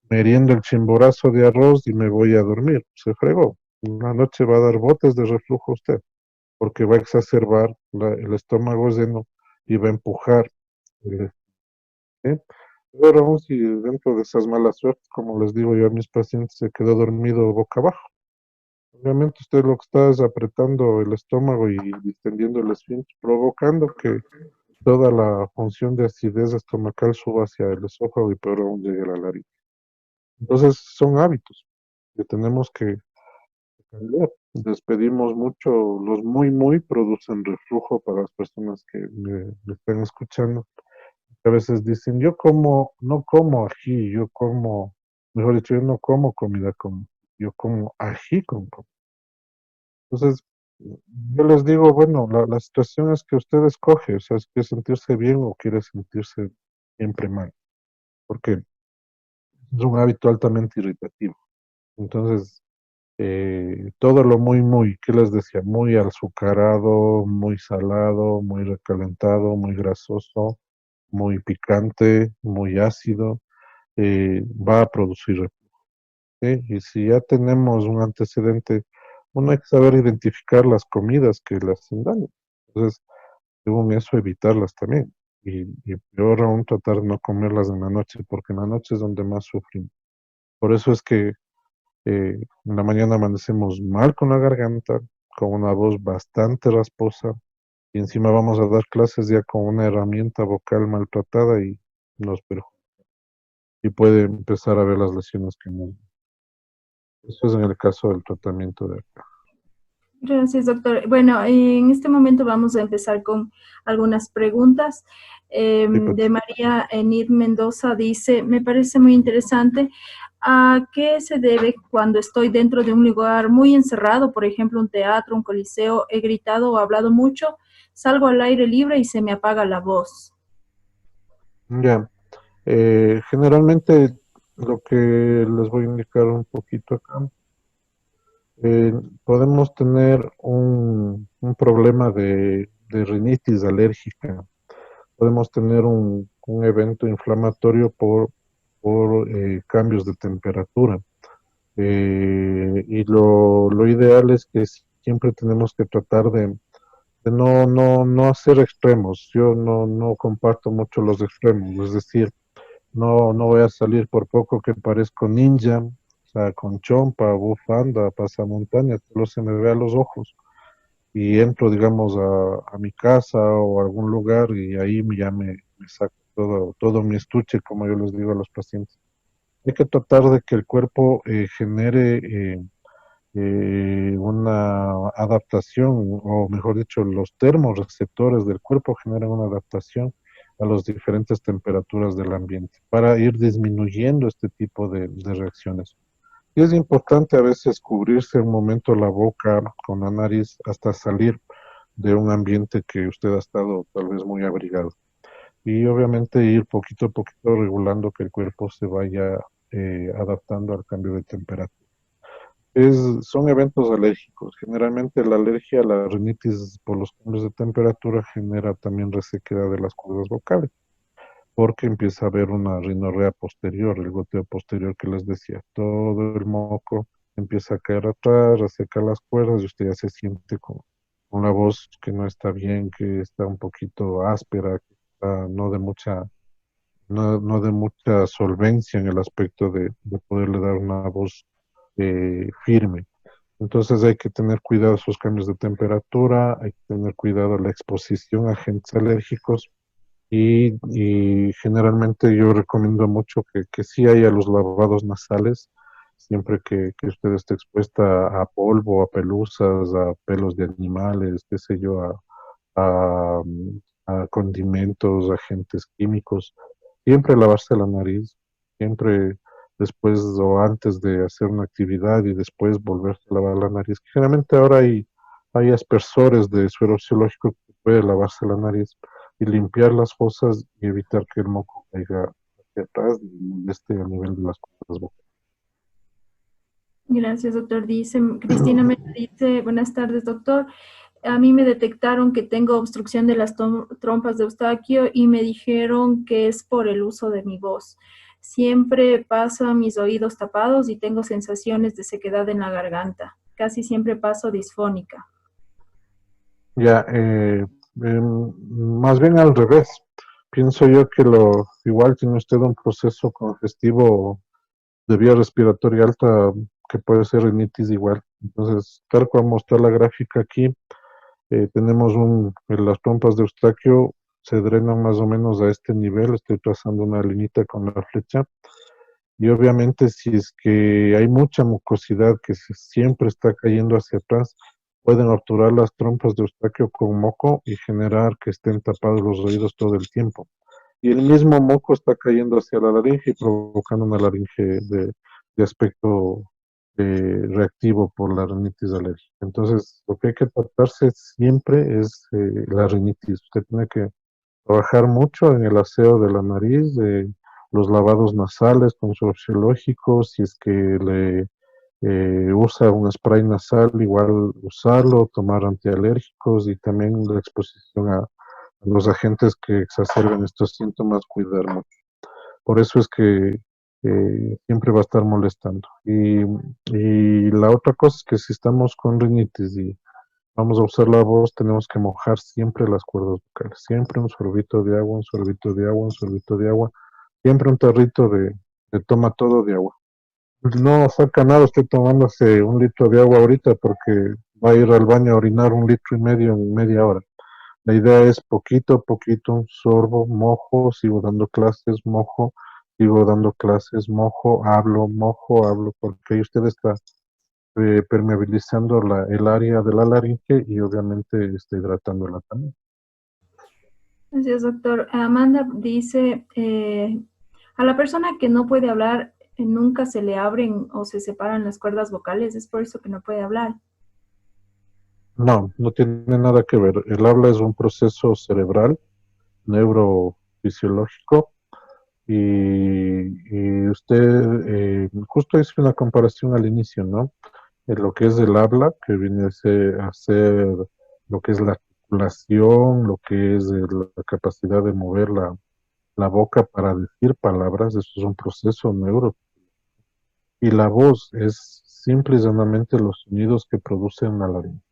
meriendo el chimborazo de arroz y me voy a dormir. Se fregó. Una noche va a dar botes de reflujo a usted, porque va a exacerbar el estómago lleno y va a empujar. ¿Sí? Pero aún si dentro de esas malas suertes, como les digo yo a mis pacientes, se quedó dormido boca abajo. Obviamente usted lo que está es apretando el estómago y distendiendo el esfínter, provocando que toda la función de acidez estomacal suba hacia el esófago y peor aún llegue a la laringe. Entonces son hábitos que tenemos que cambiar. Despedimos mucho, los muy producen reflujo para las personas que me están escuchando. A veces dicen, yo como, no como ají, yo como, mejor dicho, yo no como comida con, yo como ají con comida. Entonces, yo les digo, bueno, la situación es que usted escoge, o sea, si quiere sentirse bien o quiere sentirse siempre mal, porque es un hábito altamente irritativo. Entonces, todo lo muy, ¿qué les decía? Muy azucarado, muy salado, muy recalentado, muy grasoso, muy picante, muy ácido, va a producir reflujo, ¿sí? Y si ya tenemos un antecedente, uno hay que saber identificar las comidas que le hacen daño. Entonces, según eso, evitarlas también. Y peor aún, tratar de no comerlas en la noche, porque en la noche es donde más sufrimos. Por eso es que en la mañana amanecemos mal con la garganta, con una voz bastante rasposa, y encima vamos a dar clases ya con una herramienta vocal maltratada y nos perjudica. Y puede empezar a ver las lesiones que no. Eso es en el caso del tratamiento de acá. Gracias, doctor. Bueno, en este momento vamos a empezar con algunas preguntas. Sí, pues. De María Enid Mendoza dice, me parece muy interesante, ¿a qué se debe cuando estoy dentro de un lugar muy encerrado, por ejemplo, un teatro, un coliseo, he gritado o hablado mucho, salgo al aire libre y se me apaga la voz? Ya, generalmente lo que les voy a indicar un poquito acá, eh, podemos tener un problema de rinitis alérgica, podemos tener un evento inflamatorio por cambios de temperatura. Y lo ideal es que siempre tenemos que tratar de no hacer extremos. Yo no comparto mucho los extremos, es decir, no voy a salir por poco que parezco ninja, o sea, con chompa, bufanda, pasamontaña, solo se me ve a los ojos. y entro, digamos, a mi casa o a algún lugar y ahí me saco todo mi estuche, como yo les digo a los pacientes. Hay que tratar de que el cuerpo genere una adaptación, o mejor dicho, los termorreceptores del cuerpo generan una adaptación a las diferentes temperaturas del ambiente para ir disminuyendo este tipo de reacciones. Y es importante a veces cubrirse un momento la boca con la nariz hasta salir de un ambiente que usted ha estado tal vez muy abrigado. Y obviamente ir poquito a poquito regulando que el cuerpo se vaya adaptando al cambio de temperatura. Son eventos alérgicos. Generalmente la alergia a la rinitis por los cambios de temperatura genera también resequedad de las cuerdas vocales, porque empieza a haber una rinorrea posterior, el goteo posterior que les decía. Todo el moco empieza a caer atrás, reseca las cuerdas y usted ya se siente con la voz que no está bien, que está un poquito áspera, que está no de mucha solvencia en el aspecto de poderle dar una voz firme. Entonces hay que tener cuidado esos cambios de temperatura, hay que tener cuidado la exposición a agentes alérgicos y generalmente yo recomiendo mucho que sí haya los lavados nasales, siempre que usted esté expuesta a polvo, a pelusas, a pelos de animales, qué sé yo, a, a condimentos, agentes químicos. Siempre lavarse la nariz, siempre después o antes de hacer una actividad y después volverse a lavar la nariz. Generalmente ahora hay aspersores de suero fisiológico que puede lavarse la nariz y limpiar las fosas y evitar que el moco caiga hacia atrás y moleste a nivel de las cuerdas vocales. Gracias, doctor. Dice, Cristina me dice, buenas tardes, doctor. A mí me detectaron que tengo obstrucción de las trompas de Eustaquio y me dijeron que es por el uso de mi voz. Siempre paso mis oídos tapados y tengo sensaciones de sequedad en la garganta. Casi siempre paso disfónica. Ya, más bien al revés. Pienso yo que igual tiene usted un proceso congestivo de vía respiratoria alta que puede ser rinitis igual. Entonces, tal como está la gráfica aquí, tenemos las trompas de Eustaquio se drenan más o menos a este nivel. Estoy trazando una linita con la flecha. Y obviamente si es que hay mucha mucosidad que siempre está cayendo hacia atrás, pueden obturar las trompas de Eustaquio con moco y generar que estén tapados los oídos todo el tiempo. Y el mismo moco está cayendo hacia la laringe y provocando una laringe de aspecto reactivo por la rinitis alérgica. Entonces, lo que hay que tratarse siempre es la rinitis. Usted tiene que trabajar mucho en el aseo de la nariz, de los lavados nasales con sorciológico, si es que le usa un spray nasal, igual usarlo, tomar antialérgicos y también la exposición a los agentes que exacerben estos síntomas, cuidar mucho. Por eso es que siempre va a estar molestando. Y la otra cosa es que si estamos con rinitis y vamos a usar la voz, tenemos que mojar siempre las cuerdas vocales. Siempre un sorbito de agua, un sorbito de agua, un sorbito de agua. Siempre un tarrito de toma todo de agua. No saca nada usted tomándose un litro de agua ahorita porque va a ir al baño a orinar 1,5 litros en media hora. La idea es poquito a poquito, un sorbo, mojo, sigo dando clases, mojo, sigo dando clases, mojo, hablo, porque ahí usted está permeabilizando el área de la laringe y obviamente está hidratándola también. Gracias, doctor. Amanda dice, a la persona que no puede hablar, nunca se le abren o se separan las cuerdas vocales, es por eso que no puede hablar. No, no tiene nada que ver. El habla es un proceso cerebral, neurofisiológico, y usted justo hizo una comparación al inicio, ¿no? En lo que es el habla, que viene a ser lo que es la articulación, lo que es la capacidad de mover la boca para decir palabras, eso es un proceso neuro. Y la voz es simple y llanamente los sonidos que producen la laringe.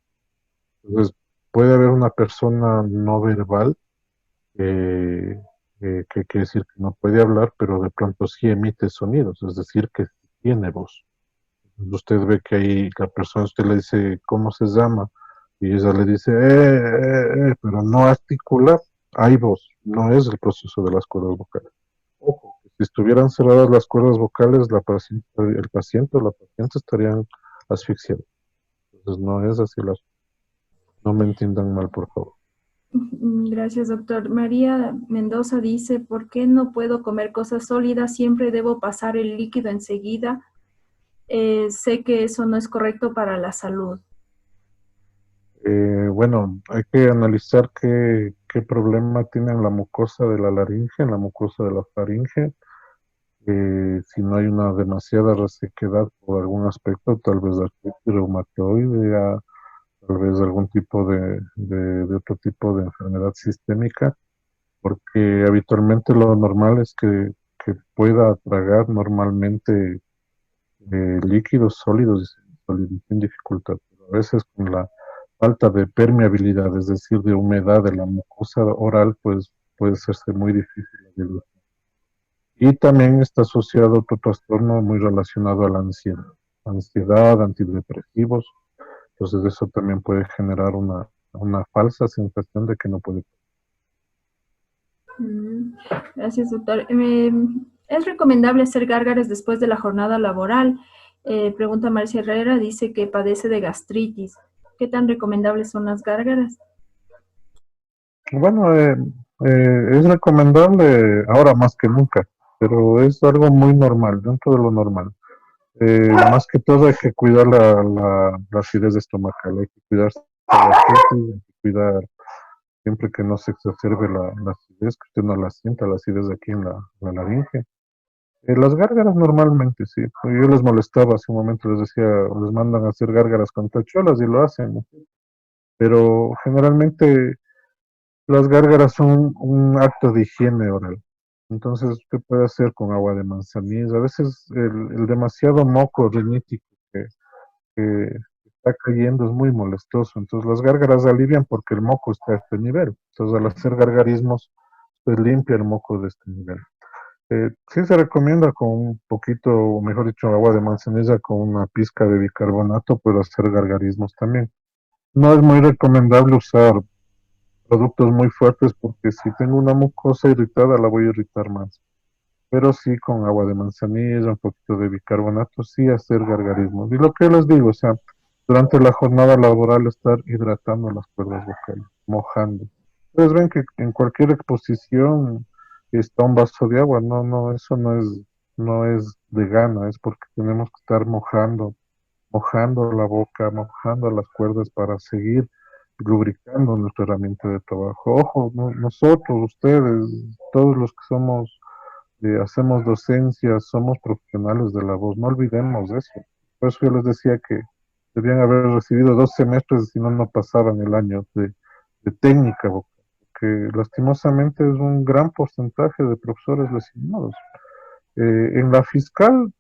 Entonces, puede haber una persona no verbal, eh, que quiere decir que no puede hablar, pero de pronto sí emite sonidos, es decir, que tiene voz. Usted ve que ahí la persona, usted le dice cómo se llama, Y ella le dice, pero no articular, hay voz, no es el proceso de las cuerdas vocales. Ojo, que si estuvieran cerradas las cuerdas vocales, el paciente o la paciente estarían asfixiados. Entonces no es así las, no me entiendan mal, por favor. Gracias, doctor. María Mendoza dice, ¿por qué no puedo comer cosas sólidas? Siempre debo pasar el líquido enseguida. Sé que eso no es correcto para la salud. Bueno, hay que analizar qué problema tiene en la mucosa de la laringe, en la mucosa de la faringe. Si no hay una demasiada resequedad por algún aspecto, tal vez artritis reumatoide, tal vez algún tipo de otro tipo de enfermedad sistémica, porque habitualmente lo normal es que pueda tragar normalmente líquidos sólidos y sin dificultad. Pero a veces con la falta de permeabilidad, es decir, de humedad de la mucosa oral, pues puede hacerse muy difícil la dilución. Y también está asociado a otro trastorno muy relacionado a la ansiedad, antidepresivos. Entonces eso también puede generar una falsa sensación de que no puede. Mm, Gracias, doctor. ¿Es recomendable hacer gárgaras después de la jornada laboral? Pregunta Marcia Herrera, dice que padece de gastritis. ¿Qué tan recomendables son las gárgaras? Bueno, es recomendable ahora más que nunca, pero es algo muy normal, dentro de lo normal. Más que todo hay que cuidar la acidez estomacal, hay que cuidar la gastritis, hay que cuidar siempre que no se exacerbe la acidez, que usted no la sienta, la acidez aquí en la laringe. Las gárgaras normalmente, sí. Yo les molestaba hace un momento, les decía, les mandan a hacer gárgaras con tachuelas y lo hacen, ¿no? Pero generalmente las gárgaras son un acto de higiene oral. Entonces, usted puede hacer con agua de manzanilla. A veces el demasiado moco rinítico que está cayendo es muy molestoso. Entonces, las gárgaras alivian porque el moco está a este nivel. Entonces, al hacer gargarismos, usted limpia el moco de este nivel. Sí se recomienda con un poquito, o mejor dicho, agua de manzanilla con una pizca de bicarbonato, pero hacer gargarismos también. No es muy recomendable usar productos muy fuertes porque si tengo una mucosa irritada la voy a irritar más. Pero sí con agua de manzanilla, un poquito de bicarbonato, sí hacer gargarismos. Y lo que les digo, o sea, durante la jornada laboral estar hidratando las cuerdas vocales, mojando. Ustedes ven que en cualquier exposición está un vaso de agua, no, eso no es de gana, es porque tenemos que estar mojando la boca, mojando las cuerdas para seguir lubricando nuestra herramienta de trabajo. Ojo, nosotros, ustedes, todos los que hacemos docencia, somos profesionales de la voz, no olvidemos eso. Por eso yo les decía que debían haber recibido 2 semestres, si no, no pasaban el año de técnica vocal, que lastimosamente es un gran porcentaje de profesores lesionados. En la fiscal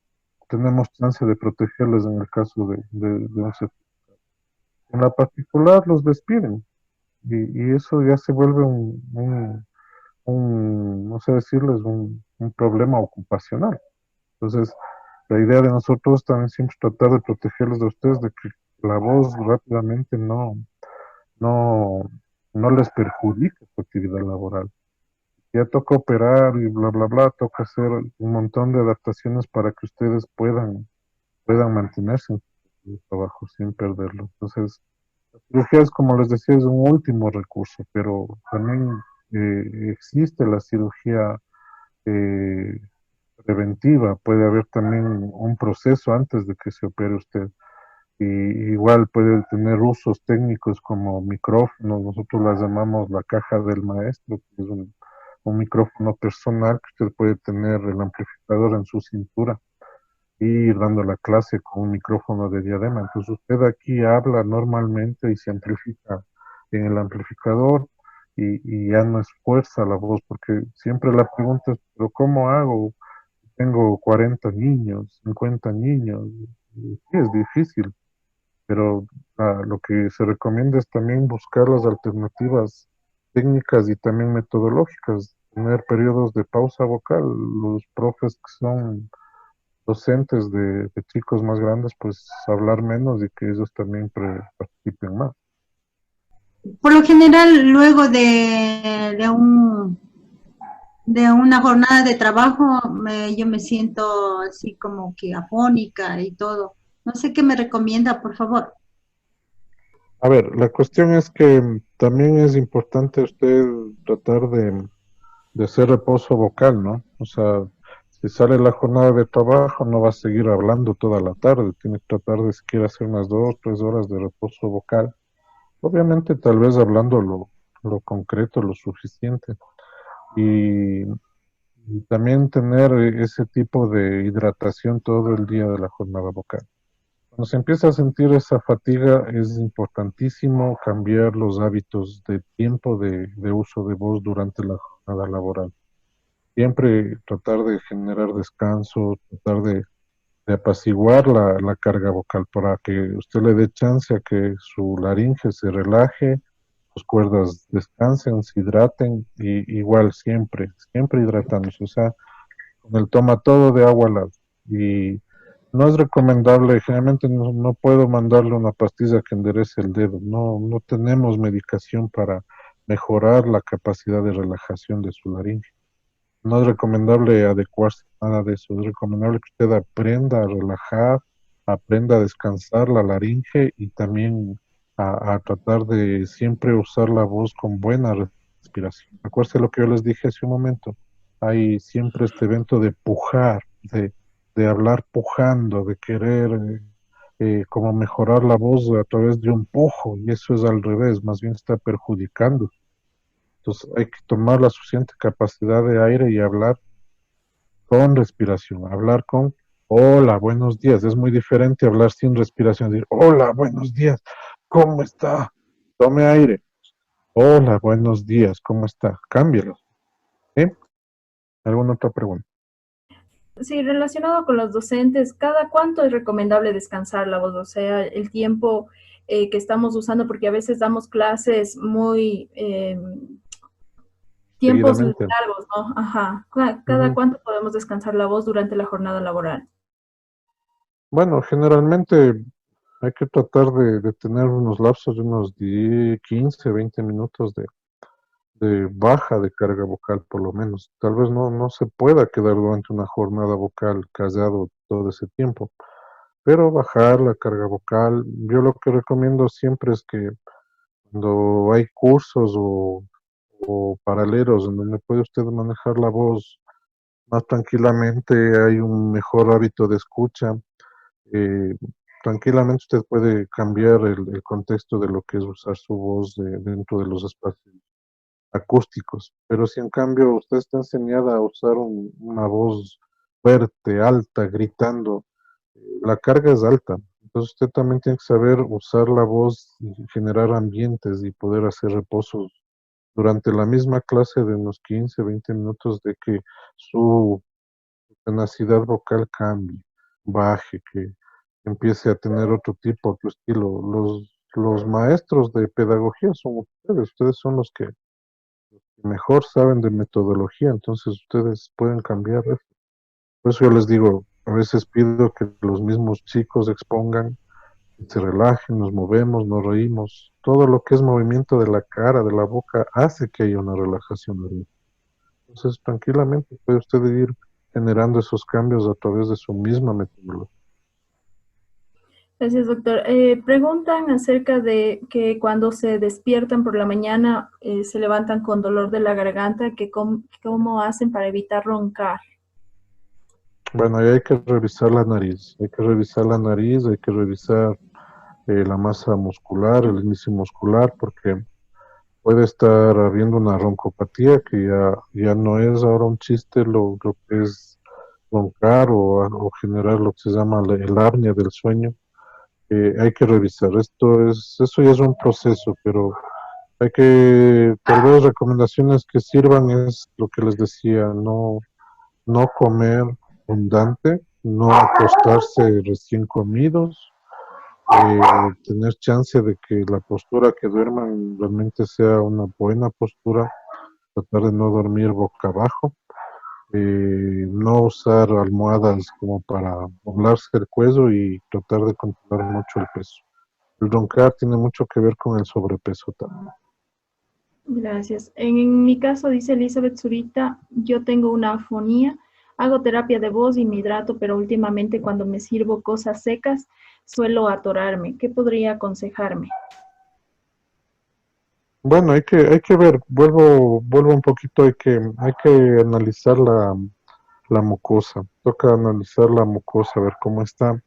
tenemos chance de protegerles en el caso de un en la particular los despiden y eso ya se vuelve no sé decirles, un problema ocupacional. Entonces, la idea de nosotros también siempre es tratar de protegerlos de ustedes, de que la voz rápidamente no, no les perjudique su actividad laboral. Ya toca operar y bla, bla, bla, toca hacer un montón de adaptaciones para que ustedes puedan mantenerse en su trabajo sin perderlo. Entonces, la cirugía es, como les decía, es un último recurso, pero también existe la cirugía eh, preventiva, puede haber también un proceso antes de que se opere usted. Y igual puede tener usos técnicos como micrófonos, nosotros las llamamos la caja del maestro, que es un micrófono personal que usted puede tener el amplificador en su cintura y ir dando la clase con un micrófono de diadema. Entonces usted aquí habla normalmente y se amplifica en el amplificador y ya no esfuerza la voz, porque siempre la pregunta es, ¿pero cómo hago? Tengo 40 niños, 50 niños. Y sí, es difícil, pero lo que se recomienda es también buscar las alternativas técnicas y también metodológicas, tener periodos de pausa vocal. Los profes que son docentes de chicos más grandes, pues hablar menos y que ellos también participen más. Por lo general, luego de una jornada de trabajo, yo me siento así como que afónica y todo. No sé qué me recomienda, por favor. A ver, la cuestión es que también es importante usted tratar de hacer reposo vocal, ¿no? O sea, si sale la jornada de trabajo, no va a seguir hablando toda la tarde, tiene que tratar de siquiera hacer unas 2, 3 horas de reposo vocal. Obviamente, tal vez hablando lo concreto, lo suficiente. Y, y también tener ese tipo de hidratación todo el día de la jornada vocal. Cuando se empieza a sentir esa fatiga, es importantísimo cambiar los hábitos de tiempo de uso de voz durante la jornada laboral. Siempre tratar de generar descanso, tratar de apaciguar la carga vocal para que usted le dé chance a que su laringe se relaje, sus cuerdas descansen, se hidraten, y igual siempre, siempre hidratándose. O sea, con el toma todo de agua al lado. Y no es recomendable, generalmente no puedo mandarle una pastilla que enderece el dedo. No tenemos medicación para mejorar la capacidad de relajación de su laringe. No es recomendable adecuarse a nada de eso. Es recomendable que usted aprenda a relajar, aprenda a descansar la laringe y también a tratar de siempre usar la voz con buena respiración. Acuérdense lo que yo les dije hace un momento. Hay siempre este evento de pujar, de hablar pujando, de querer como mejorar la voz a través de un pujo, y eso es al revés, más bien está perjudicando. Entonces hay que tomar la suficiente capacidad de aire y hablar con respiración, hablar con hola, buenos días. Es muy diferente hablar sin respiración, decir hola, buenos días, ¿cómo está? Tome aire. Hola, buenos días, ¿cómo está? Cámbielo. ¿Eh? ¿Alguna otra pregunta? Sí, relacionado con los docentes, ¿cada cuánto es recomendable descansar la voz? O sea, el tiempo que estamos usando, porque a veces damos clases muy tiempos Seguidamente. largos, ¿no? Ajá. ¿Cada Ujú. cuánto podemos descansar la voz durante la jornada laboral? Bueno, generalmente hay que tratar de tener unos lapsos de unos 10, 15, 20 minutos de baja de carga vocal, por lo menos. Tal vez no se pueda quedar durante una jornada vocal callado todo ese tiempo, pero bajar la carga vocal. Yo lo que recomiendo siempre es que cuando hay cursos o paralelos en donde puede usted manejar la voz más tranquilamente, hay un mejor hábito de escucha. eh, Tranquilamente usted puede cambiar el contexto de lo que es usar su voz dentro de los espacios acústicos. Pero si en cambio usted está enseñada a usar una voz fuerte, alta, gritando, la carga es alta. Entonces usted también tiene que saber usar la voz y generar ambientes y poder hacer reposos durante la misma clase de unos 15, 20 minutos, de que su tenacidad vocal cambie, baje, que empiece a tener otro tipo, otro estilo. Los maestros de pedagogía son ustedes son los que mejor saben de metodología, entonces ustedes pueden cambiar eso. Por eso yo les digo, a veces pido que los mismos chicos expongan, que se relajen, nos movemos, nos reímos. Todo lo que es movimiento de la cara, de la boca, hace que haya una relajación del mismo. Entonces, tranquilamente puede usted ir generando esos cambios a través de su misma metodología. Gracias, doctor. Preguntan acerca de que cuando se despiertan por la mañana se levantan con dolor de la garganta, que cómo hacen para evitar roncar. Bueno, y hay que revisar la nariz, hay que revisar la nariz, hay que revisar la masa muscular, el índice muscular, porque puede estar habiendo una roncopatía que ya no es ahora un chiste lo que es roncar o generar lo que se llama el apnea del sueño. Hay que revisar. Eso ya es un proceso, pero hay que, tal vez recomendaciones que sirvan es lo que les decía, no comer abundante, no acostarse recién comidos, tener chance de que la postura que duerman realmente sea una buena postura, tratar de no dormir boca abajo, no usar almohadas como para doblarse el cuello y tratar de controlar mucho el peso. El roncar tiene mucho que ver con el sobrepeso también. Gracias. En mi caso, dice Elizabeth Zurita, yo tengo una afonía, hago terapia de voz y me hidrato, pero últimamente cuando me sirvo cosas secas suelo atorarme. ¿Qué podría aconsejarme? Bueno, hay que ver, vuelvo un poquito, hay que analizar la mucosa. Toca analizar la mucosa, ver cómo está.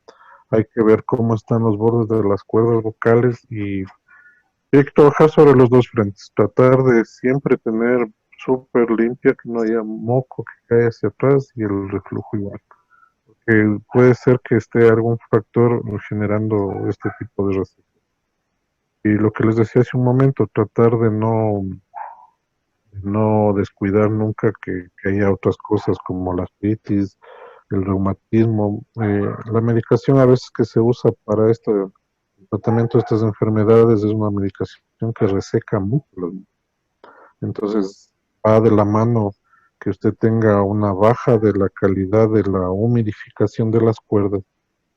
Hay que ver cómo están los bordes de las cuerdas vocales y hay que trabajar sobre los dos frentes. Tratar de siempre tener súper limpia, que no haya moco que cae hacia atrás y el reflujo igual. Que puede ser que esté algún factor generando este tipo de resequedad. Y lo que les decía hace un momento, tratar de no descuidar nunca que haya otras cosas como la artritis, el reumatismo. La medicación a veces que se usa para este tratamiento de estas enfermedades es una medicación que reseca mucho. Entonces va de la mano que usted tenga una baja de la calidad de la humidificación de las cuerdas,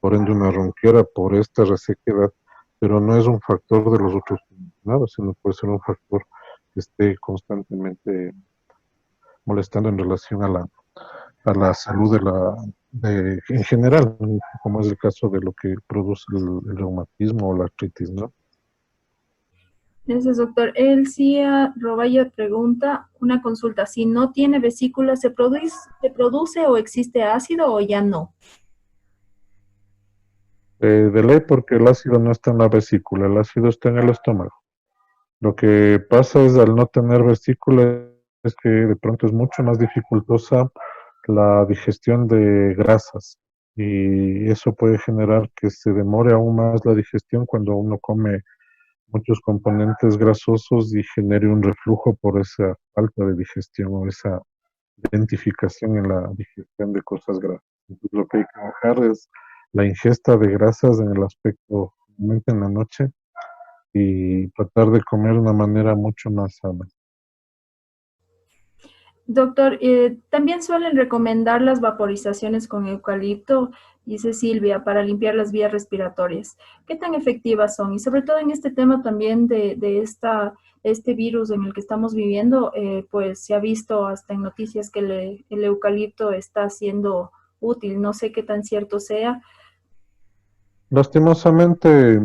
por ende una ronquera por esta resequedad, pero no es un factor de los otros mencionados, sino puede ser un factor que esté constantemente molestando en relación a la salud en general, como es el caso de lo que produce el reumatismo o la artritis, ¿no? Gracias, doctor. Elcia Robaya pregunta, una consulta, si no tiene vesícula, se produce o existe ácido o ya no? De ley porque el ácido no está en la vesícula, el ácido está en el estómago. Lo que pasa es al no tener vesícula es que de pronto es mucho más dificultosa la digestión de grasas y eso puede generar que se demore aún más la digestión cuando uno come muchos componentes grasosos y genere un reflujo por esa falta de digestión o esa identificación en la digestión de cosas grasas. Entonces, lo que hay que bajar es la ingesta de grasas en el aspecto, realmente en la noche, y tratar de comer de una manera mucho más sana. Doctor, también suelen recomendar las vaporizaciones con eucalipto, dice Silvia, para limpiar las vías respiratorias. ¿Qué tan efectivas son? Y sobre todo en este tema también este virus en el que estamos viviendo, pues se ha visto hasta en noticias que el eucalipto está siendo útil. No sé qué tan cierto sea. Lastimosamente,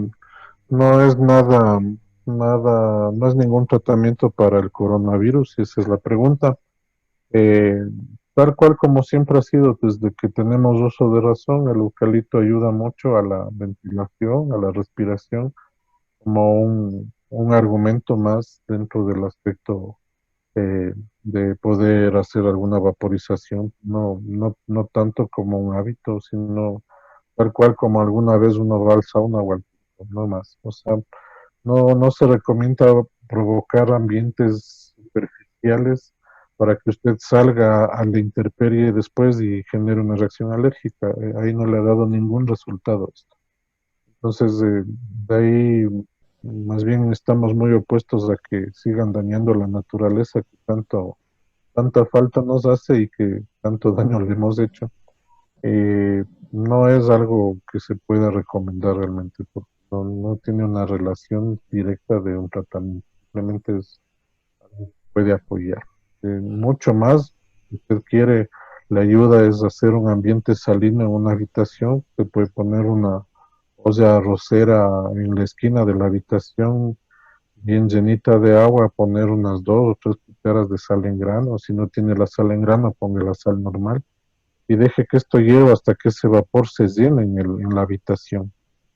no es no es ningún tratamiento para el coronavirus, si esa es la pregunta. Eh, Tal cual como siempre ha sido desde que tenemos uso de razón, el eucalipto ayuda mucho a la ventilación, a la respiración, como un argumento más dentro del aspecto de poder hacer alguna vaporización, no tanto como un hábito, sino tal cual como alguna vez uno va al sauna o al no más. O sea, no se recomienda provocar ambientes superficiales para que usted salga a la intemperie después y genere una reacción alérgica. Ahí no le ha dado ningún resultado esto. Entonces, de ahí más bien estamos muy opuestos a que sigan dañando la naturaleza que tanta falta nos hace y que tanto daño le hemos hecho. No es algo que se pueda recomendar realmente, porque no tiene una relación directa de un tratamiento, simplemente puede apoyar. Mucho más, si usted quiere, la ayuda es hacer un ambiente salino en una habitación, se puede poner una olla arrocera en la esquina de la habitación, bien llenita de agua, poner unas 2 o 3 cucharas de sal en grano, si no tiene la sal en grano, ponga la sal normal y deje que esto hierva hasta que ese vapor se llene en la habitación.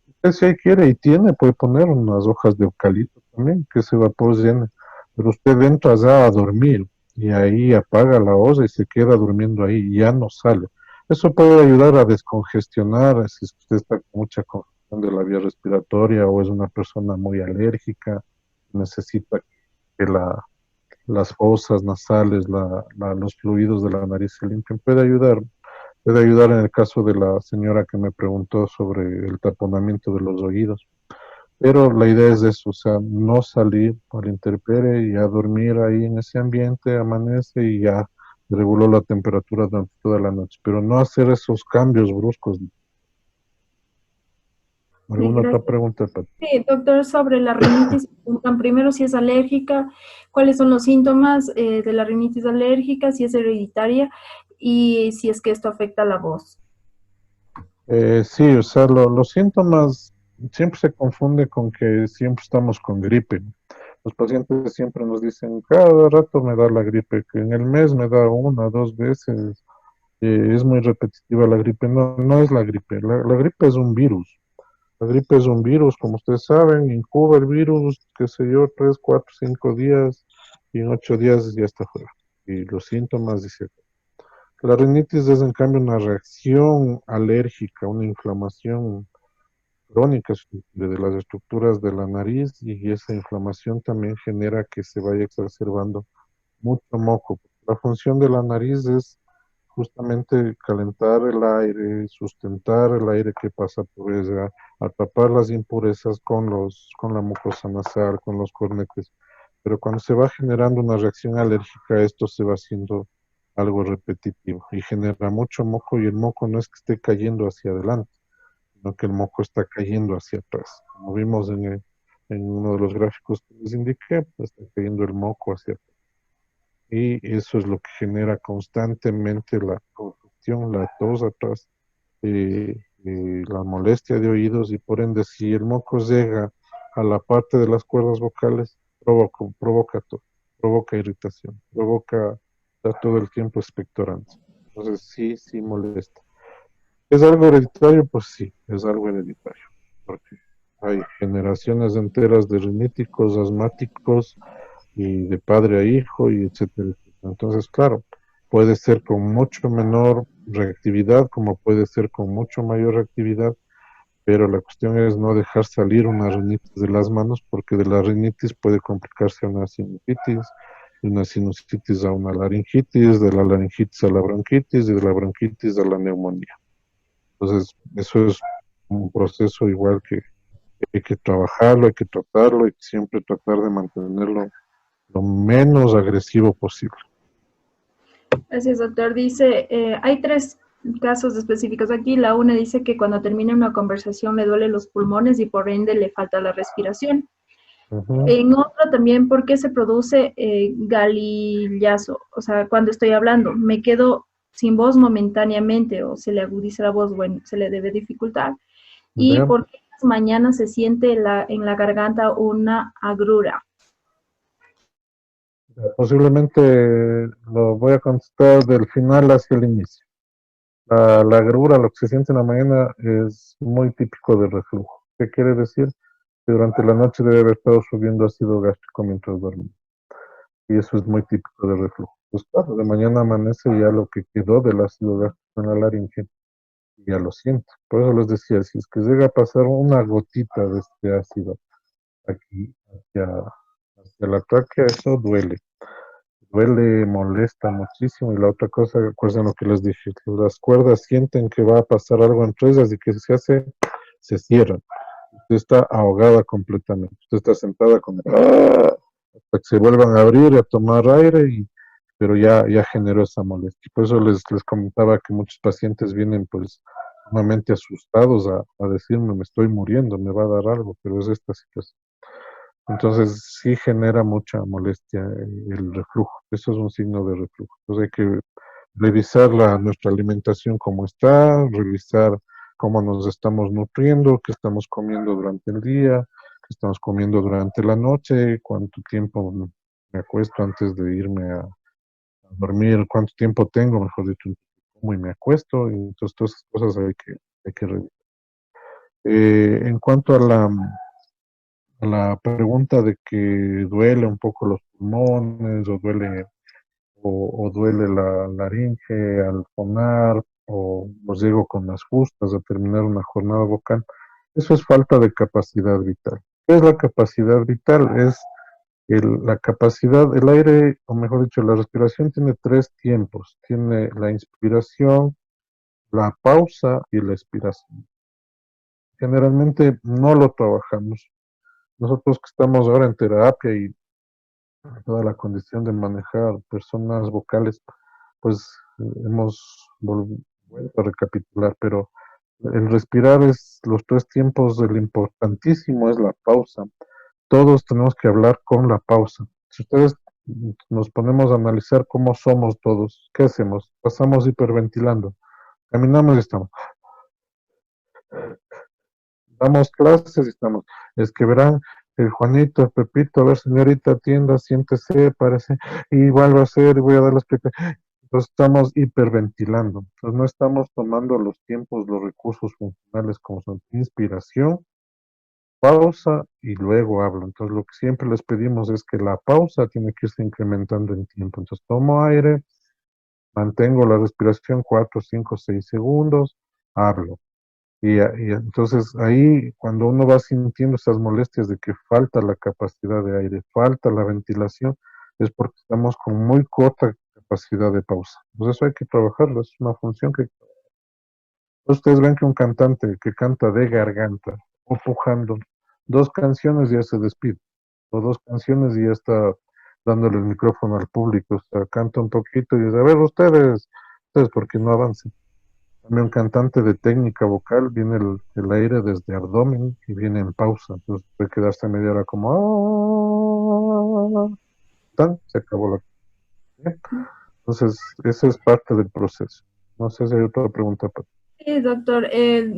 Usted si ahí quiere y tiene, puede poner unas hojas de eucalipto también, que ese vapor llene. Pero usted entra ya a dormir y ahí apaga la olla y se queda durmiendo ahí y ya no sale. Eso puede ayudar a descongestionar si es que usted está con mucha congestión de la vía respiratoria o es una persona muy alérgica, necesita que las fosas nasales, los fluidos de la nariz se limpien. Puede ayudar en el caso de la señora que me preguntó sobre el taponamiento de los oídos. Pero la idea es eso, o sea, no salir por la intemperie y a dormir ahí en ese ambiente, amanece y ya reguló la temperatura durante toda la noche. Pero no hacer esos cambios bruscos, Sí, ¿Alguna otra gracias. pregunta, Pat? Sí, doctor, sobre la rinitis, preguntan primero si es alérgica, cuáles son los síntomas de la rinitis alérgica, si es hereditaria y si es que esto afecta a la voz. Sí, o sea, los síntomas siempre se confunde con que siempre estamos con gripe. Los pacientes siempre nos dicen, cada rato me da la gripe, que en el mes me da una, dos veces, es muy repetitiva la gripe. No, no es la gripe, la gripe es un virus. La gripe es un virus, como ustedes saben, incuba el virus, qué sé yo, 3, 4, 5 días, y en 8 días ya está fuera. Y los síntomas, dice. La rinitis es en cambio una reacción alérgica, una inflamación crónica de las estructuras de la nariz, y esa inflamación también genera que se vaya exacerbando mucho moco. La función de la nariz es justamente calentar el aire, sustentar el aire que pasa por ella, atrapar las impurezas con la mucosa nasal, con los cornetes. Pero cuando se va generando una reacción alérgica, esto se va haciendo algo repetitivo y genera mucho moco, y el moco no es que esté cayendo hacia adelante, sino que el moco está cayendo hacia atrás. Como vimos en uno de los gráficos que les indiqué, pues está cayendo el moco hacia atrás. Y eso es lo que genera constantemente la congestión, la tos atrás, la molestia de oídos, y por ende si el moco llega a la parte de las cuerdas vocales, provoca tos, provoca irritación, provoca, está todo el tiempo expectorante. Entonces sí, sí molesta. ¿Es algo hereditario? Pues sí, es algo hereditario, porque hay generaciones enteras de riníticos, asmáticos, y de padre a hijo, y etcétera, etcétera. Entonces, claro, puede ser con mucho menor reactividad, como puede ser con mucho mayor reactividad, pero la cuestión es no dejar salir una rinitis de las manos, porque de la rinitis puede complicarse a una sinusitis, de una sinusitis a una laringitis, de la laringitis a la bronquitis, y de la bronquitis a la neumonía. Entonces, eso es un proceso igual que hay que trabajarlo, hay que tratarlo, y siempre tratar de mantenerlo lo menos agresivo posible. Gracias, doctor. Dice, hay tres casos específicos aquí. La una dice que cuando termina una conversación le duele los pulmones y por ende le falta la respiración. Ujú. En otra también, ¿por qué se produce galillazo? O sea, cuando estoy hablando, me quedo sin voz momentáneamente o se le agudiza la voz, bueno, se le debe dificultar. Y Ya. por qué en las mañanas se siente en la garganta una agrura. Posiblemente lo voy a contestar del final hacia el inicio. La agrura, lo que se siente en la mañana, es muy típico del reflujo. ¿Qué quiere decir? Que durante la noche debe haber estado subiendo ácido gástrico mientras duerme. Y eso es muy típico del reflujo. Pues claro, de mañana amanece ya lo que quedó del ácido gástrico en la laringe, y ya lo siento. Por eso les decía, si es que llega a pasar una gotita de este ácido aquí hacia la tráquea, eso duele. Duele, molesta muchísimo. Y la otra cosa, recuerden lo que les dije, las cuerdas sienten que va a pasar algo entre ellas, y que se cierran. Usted está ahogada completamente. Usted está sentada con hasta que se vuelvan a abrir y a tomar aire, pero ya generó esa molestia. Por eso les comentaba que muchos pacientes vienen pues sumamente asustados a decirme, me estoy muriendo, me va a dar algo, pero es esta situación. Entonces sí genera mucha molestia el reflujo. Eso es un signo de reflujo. Entonces hay que revisar nuestra alimentación cómo está, revisar cómo nos estamos nutriendo, qué estamos comiendo durante el día, qué estamos comiendo durante la noche, cuánto tiempo me acuesto antes de irme a dormir, cuánto tiempo tengo, mejor dicho, como y me acuesto. Y entonces todas esas cosas hay que revisar. En cuanto a la pregunta de que duele un poco los pulmones, o duele la laringe al fonar, o los llego con las justas a terminar una jornada vocal, eso es falta de capacidad vital. ¿Qué es la capacidad vital? Es la capacidad, el aire, o mejor dicho, la respiración tiene tres tiempos. Tiene la inspiración, la pausa y la expiración. Generalmente no lo trabajamos. Nosotros que estamos ahora en terapia y toda la condición de manejar personas vocales, pues hemos vuelto a recapitular, pero El respirar es los tres tiempos, el importantísimo es la pausa. Todos tenemos que hablar con la pausa. Si ustedes nos ponemos a analizar cómo somos todos, ¿qué hacemos? Pasamos hiperventilando, caminamos y estamos. Damos clases y estamos. Es que verán, el Juanito, el Pepito, a ver, señorita, atienda, siéntese, parece, y vuelvo a hacer, y voy a dar la explicación. Entonces estamos hiperventilando. Entonces no estamos tomando los tiempos, los recursos funcionales como son inspiración, pausa y luego hablo. Entonces lo que siempre les pedimos es que la pausa tiene que irse incrementando en tiempo. Entonces tomo aire, mantengo la respiración 4, 5, 6 segundos, hablo. Y entonces ahí, cuando uno va sintiendo esas molestias de que falta la capacidad de aire, falta la ventilación, es porque estamos con muy corta capacidad de pausa. Entonces eso hay que trabajarlo, es una función que... Ustedes ven que un cantante que canta de garganta, o pujando, dos canciones ya se despide, o dos canciones y ya está dándole el micrófono al público, o sea, canta un poquito y dice, a ver, ustedes, porque no avancen. También un cantante de técnica vocal, viene el aire desde abdomen y viene en pausa. Entonces puede quedarse media hora como... Tan, se acabó la... ¿eh? Entonces, eso es parte del proceso. No sé si hay otra pregunta. Sí, doctor.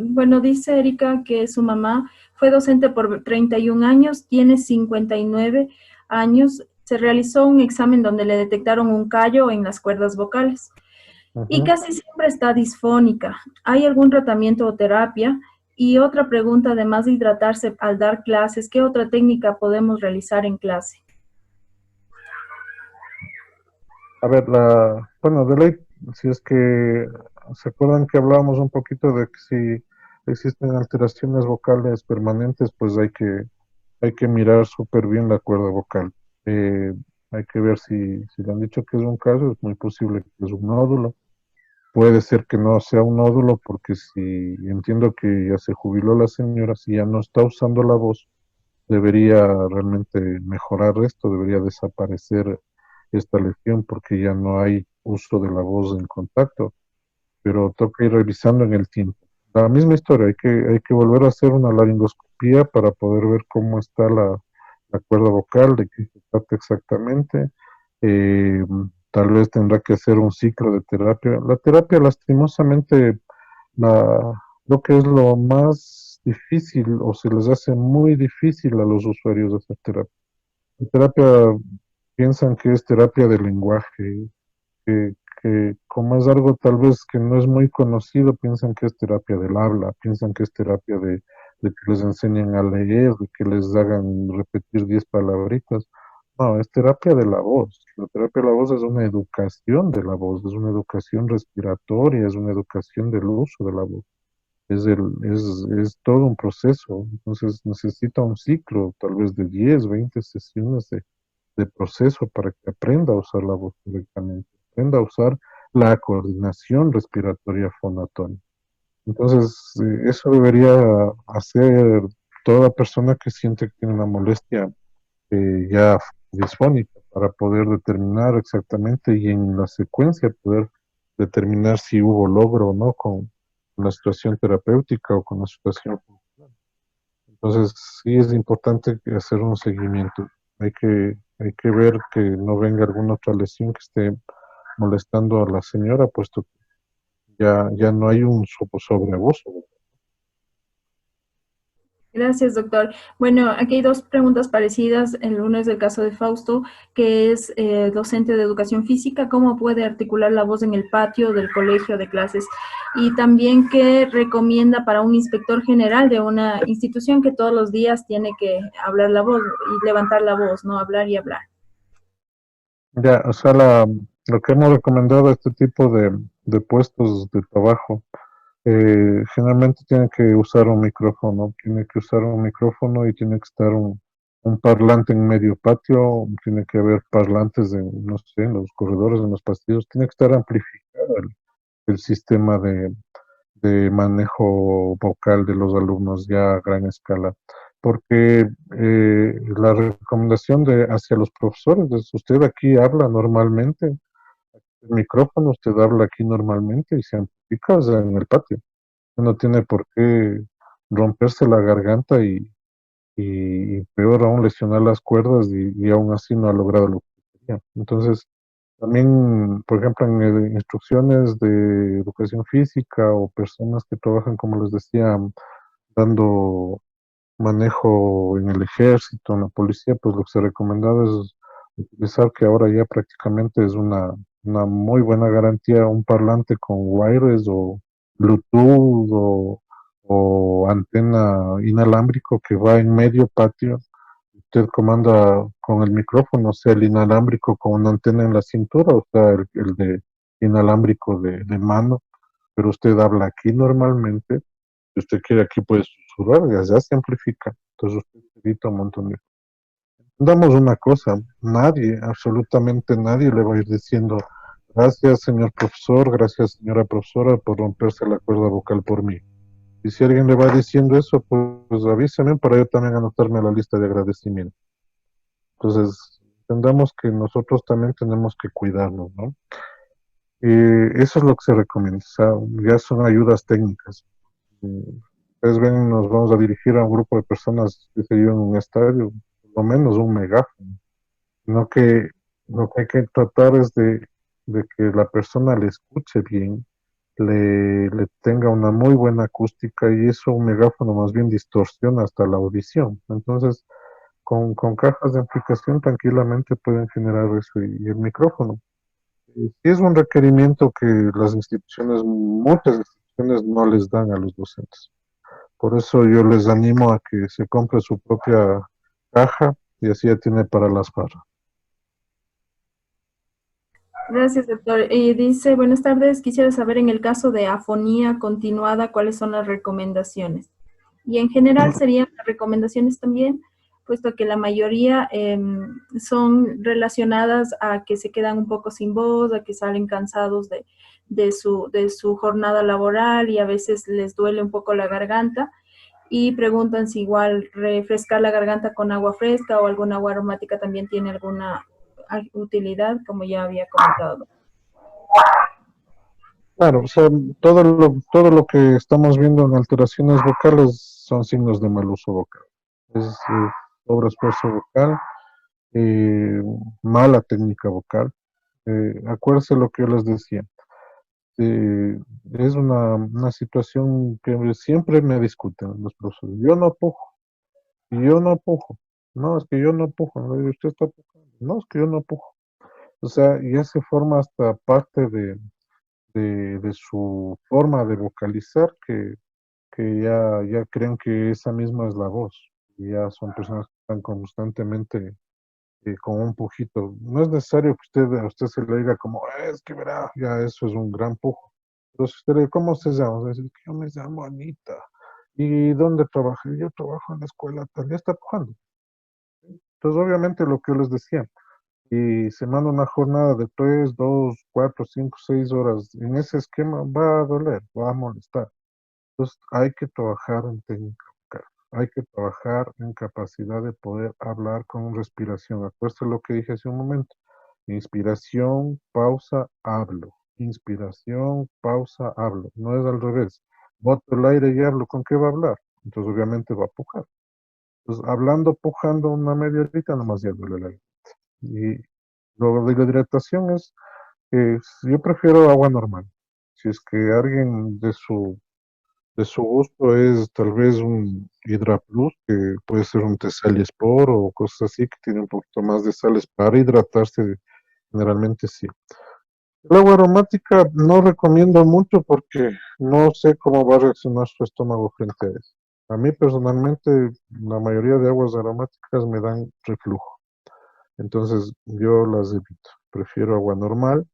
Bueno, dice Erika que su mamá fue docente por 31 años, tiene 59 años. Se realizó un examen donde le detectaron un callo en las cuerdas vocales y Ujú. casi siempre está disfónica. ¿Hay algún tratamiento o terapia? Y otra pregunta, además de hidratarse al dar clases, ¿qué otra técnica podemos realizar en clase? A ver, bueno, de ley, si es que se acuerdan que hablábamos un poquito de que si existen alteraciones vocales permanentes, pues hay que mirar súper bien la cuerda vocal. Eh, Hay que ver si le han dicho que es un caso, es muy posible que es un nódulo. Puede ser que no sea un nódulo porque si entiendo que ya se jubiló la señora, si ya no está usando la voz, debería realmente mejorar esto, debería desaparecer esta lesión porque ya no hay uso de la voz en contacto, pero toca ir revisando en el tiempo. La misma historia, hay que volver a hacer una laringoscopía para poder ver cómo está la cuerda vocal, de qué se trata exactamente. Eh, Tal vez tendrá que hacer un ciclo de terapia. La terapia, lastimosamente, creo que es lo más difícil o se les hace muy difícil a los usuarios de hacer terapia. La terapia piensan que es terapia de lenguaje, que como es algo tal vez que no es muy conocido, piensan que es terapia del habla, piensan que es terapia de que les enseñen a leer, de que les hagan repetir 10 palabritas. No, es terapia de la voz. La terapia de la voz es una educación de la voz, es una educación respiratoria, es una educación del uso de la voz. Es todo un proceso. Entonces necesita un ciclo, tal vez de 10 20 sesiones de proceso para que aprenda a usar la voz correctamente, aprenda a usar la coordinación respiratoria fonotónica. Entonces, eso debería hacer toda persona que siente que tiene una molestia ya disfónica para poder determinar exactamente y en la secuencia poder determinar si hubo logro o no con la situación terapéutica o con la situación funcional. Entonces, sí es importante hacer un seguimiento. Hay que ver que no venga alguna otra lesión que esté molestando a la señora, puesto que ya no hay un sobreabuso. Gracias, doctor. Bueno, aquí hay dos preguntas parecidas. El uno es del caso de Fausto, que es docente de educación física. ¿Cómo puede articular la voz en el patio del colegio de clases? Y también, ¿qué recomienda para un inspector general de una institución que todos los días tiene que hablar la voz y levantar la voz, no hablar y hablar? Ya, o sea, lo que hemos recomendado a este tipo de puestos de trabajo, generalmente tiene que usar un micrófono, tiene que usar un micrófono y tiene que estar un parlante en medio patio, tiene que haber parlantes no sé, en los corredores, en los pasillos, tiene que estar amplificado el sistema de manejo vocal de los alumnos ya a gran escala. Porque la recomendación hacia los profesores es, usted aquí habla normalmente, el micrófono usted habla aquí normalmente y se amplifica, o sea, en el patio. no tiene por qué romperse la garganta y peor aún lesionar las cuerdas y aún así no ha logrado lo que quería. Entonces, también, por ejemplo, en instrucciones de educación física o personas que trabajan, como les decía, dando manejo en el ejército, en la policía, pues lo que se ha recomendado es utilizar, que ahora ya prácticamente es una muy buena garantía, un parlante con wireless o Bluetooth o antena inalámbrico que va en medio patio. Usted comanda con el micrófono, sea el inalámbrico con una antena en la cintura, o sea, el de inalámbrico de mano, pero usted habla aquí normalmente. Si usted quiere aquí puede susurrar, ya se amplifica. Entonces usted evita un montón de... Damos una cosa, nadie, absolutamente nadie le va a ir diciendo, gracias señor profesor, gracias señora profesora por romperse la cuerda vocal por mí. Y si alguien le va diciendo eso, pues avísame para yo también anotarme a la lista de agradecimiento. Entonces, entendamos que nosotros también tenemos que cuidarnos, ¿no? Eso es lo que se recomienda, o sea, ya son ayudas técnicas. Ustedes ven, nos vamos a dirigir a un grupo de personas, que se yo, en un estadio, por lo menos un megáfono. No que lo que hay que tratar es de que la persona le escuche bien, le tenga una muy buena acústica y eso un megáfono más bien distorsiona hasta la audición. Entonces, con cajas de amplificación tranquilamente pueden generar eso y el micrófono. Y sí es un requerimiento que las instituciones, muchas instituciones no les dan a los docentes. Por eso yo les animo a que se compre su propia caja y así ya tiene para las barras. Gracias, doctor. Y dice, buenas tardes, quisiera saber en el caso de afonía continuada, ¿cuáles son las recomendaciones? Y en general serían las recomendaciones también, puesto que la mayoría son relacionadas a que se quedan un poco sin voz, a que salen cansados de su jornada laboral y a veces les duele un poco la garganta y preguntan si igual refrescar la garganta con agua fresca o alguna agua aromática también tiene alguna utilidad, como ya había comentado. Claro, o sea, todo lo que estamos viendo en alteraciones vocales son signos de mal uso vocal. Es sobreesfuerzo vocal, eh, mala técnica vocal. Acuérdense lo que yo les decía. Es una situación que siempre me discuten los profesores. Yo no pujo, y yo no pujo. No, es que yo no pujo. No, y usted está pujando. No, es que yo no pujo. O sea, ya se forma hasta parte de su forma de vocalizar que ya creen que esa misma es la voz. Y ya son personas que están constantemente con un pujito. No es necesario que a usted se le diga como, es que verá, ya eso es un gran pujo. Entonces usted le dice, ¿cómo se llama? Usted dice, yo me llamo Anita. ¿Y dónde trabaja? Yo trabajo en la escuela, tal, ya está pujando. Entonces, obviamente, lo que yo les decía, y se manda una jornada de 3, 2, 4, 5, 6 horas, en ese esquema va a doler, va a molestar. Entonces, hay que trabajar en técnica vocal, hay que trabajar en capacidad de poder hablar con respiración. Acuérdate lo que dije hace un momento. Inspiración, pausa, hablo. Inspiración, pausa, hablo. No es al revés. Boto el aire y hablo. ¿Con qué va a hablar? Entonces, obviamente va a pujar. Entonces, hablando, pujando una media horita, nomás ya duele el aire. Y luego de la hidratación es que yo prefiero agua normal. Si es que alguien de su gusto es tal vez un Hydra Plus, que puede ser un Sport o cosas así, que tiene un poquito más de sales para hidratarse, generalmente sí. El agua aromática no recomiendo mucho porque no sé cómo va a reaccionar su estómago frente a eso. A mí personalmente, la mayoría de aguas aromáticas me dan reflujo. Entonces yo las evito. Prefiero agua normal,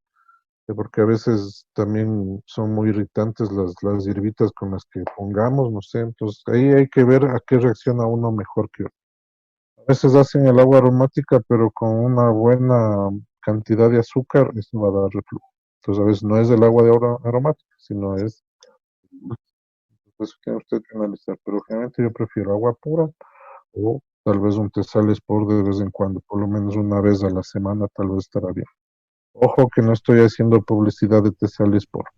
porque a veces también son muy irritantes las hierbitas con las que pongamos, no sé. Entonces ahí hay que ver a qué reacciona uno mejor que otro. A veces hacen el agua aromática, pero con una buena cantidad de azúcar, eso va a dar reflujo. Entonces a veces no es el agua de aromática, sino es, eso tiene usted que analizar. Pero generalmente yo prefiero agua pura o tal vez un Tesal Sport de vez en cuando, por lo menos una vez a la semana, tal vez estará bien. Ojo que no estoy haciendo publicidad de Tesal Sport.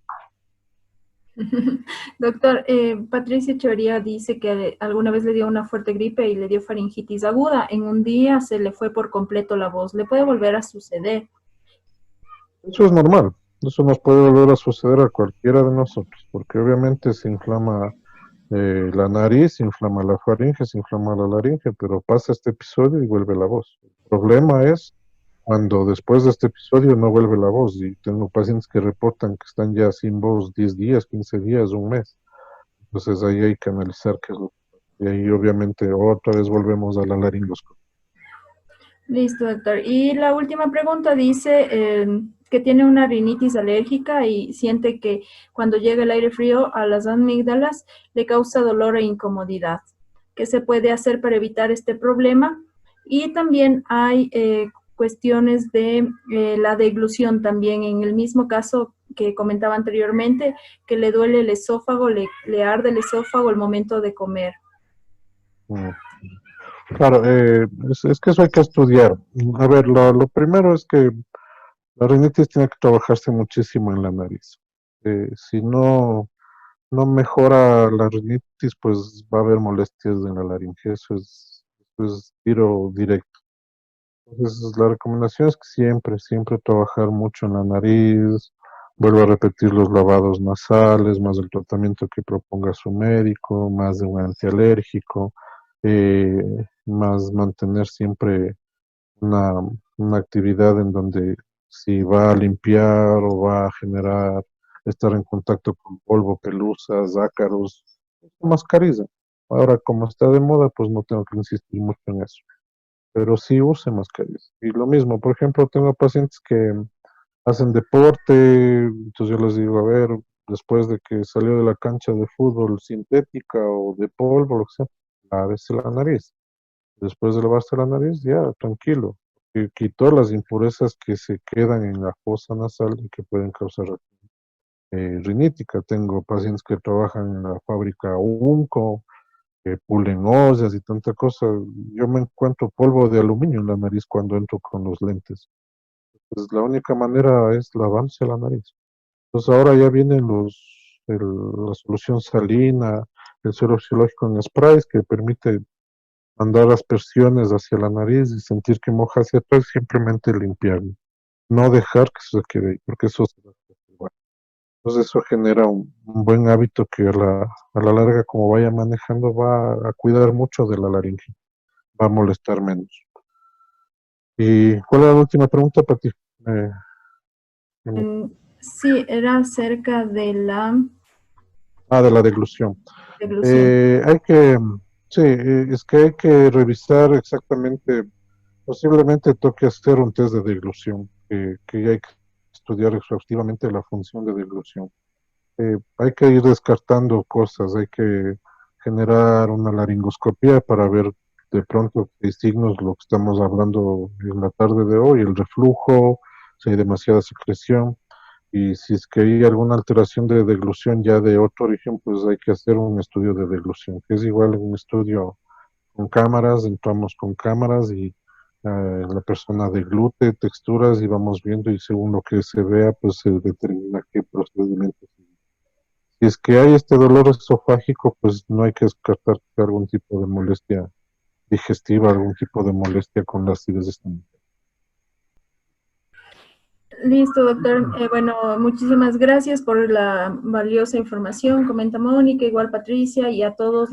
Doctor, Patricia Echeverría dice que alguna vez le dio una fuerte gripe y le dio faringitis aguda. En un día se le fue por completo la voz. ¿Le puede volver a suceder? Eso es normal, eso nos puede volver a suceder a cualquiera de nosotros, porque obviamente se inflama la nariz, se inflama la faringe, se inflama la laringe, pero pasa este episodio y vuelve la voz. El problema es cuando después de este episodio no vuelve la voz, y tengo pacientes que reportan que están ya sin voz 10 días, 15 días, un mes. Entonces ahí hay que analizar qué es lo que pasa. Y ahí obviamente otra vez volvemos a la laringoscopia. Listo, doctor. Y la última pregunta dice que tiene una rinitis alérgica y siente que cuando llega el aire frío a las amígdalas le causa dolor e incomodidad. ¿Qué se puede hacer para evitar este problema? Y también hay cuestiones de la deglución también, en el mismo caso que comentaba anteriormente, que le duele el esófago, le arde el esófago al momento de comer. Mm. Claro, es que eso hay que estudiar. A ver, lo primero es que la rinitis tiene que trabajarse muchísimo en la nariz. Si no mejora la rinitis, pues va a haber molestias en la laringe. Eso es tiro directo. Entonces, la recomendación es que siempre trabajar mucho en la nariz. Vuelvo a repetir los lavados nasales, más el tratamiento que proponga su médico, más de un antialérgico, eh, más mantener siempre una, una actividad en donde si va a limpiar o va a generar, estar en contacto con polvo, pelusas, ácaros, mascariza. Ahora, como está de moda, pues no tengo que insistir mucho en eso, pero sí use mascarillas. Y lo mismo, por ejemplo, tengo pacientes que hacen deporte, entonces yo les digo, a ver, después de que salió de la cancha de fútbol sintética o de polvo, lo que sea, lávese la nariz. Después de lavarse la nariz, ya, tranquilo. Que quitó las impurezas que se quedan en la fosa nasal y que pueden causar rinítica. Tengo pacientes que trabajan en la fábrica Unco, que pulen ollas y tanta cosa. Yo me encuentro polvo de aluminio en la nariz cuando entro con los lentes. Pues la única manera es lavarse la nariz. Entonces ahora ya vienen la solución salina, el suero fisiológico en sprays que permite mandar aspersiones hacia la nariz y sentir que moja hacia atrás, simplemente limpiarlo. No dejar que se quede ahí, porque eso se va a igual. Entonces eso genera un buen hábito que a la larga, como vaya manejando, va a cuidar mucho de la laringe, va a molestar menos. ¿Y cuál era la última pregunta para ti? Sí, era acerca de la De la deglución. deglución. Hay que, sí, es que hay que revisar exactamente, posiblemente toque hacer un test de deglución, que hay que estudiar exhaustivamente la función de deglución. Hay que ir descartando cosas, hay que generar una laringoscopía para ver de pronto qué signos, lo que estamos hablando en la tarde de hoy, el reflujo, si hay demasiada secreción. Y si es que hay alguna alteración de deglución ya de otro origen, pues hay que hacer un estudio de deglución, que es igual un estudio con cámaras, entramos con cámaras y la persona deglute texturas y vamos viendo y según lo que se vea, pues se determina qué procedimiento seguir. Si es que hay este dolor esofágico, pues no hay que descartar algún tipo de molestia digestiva, algún tipo de molestia con la acidez estómago. Listo, doctor. Bueno, muchísimas gracias por la valiosa información. Comenta Mónica, igual Patricia y a todos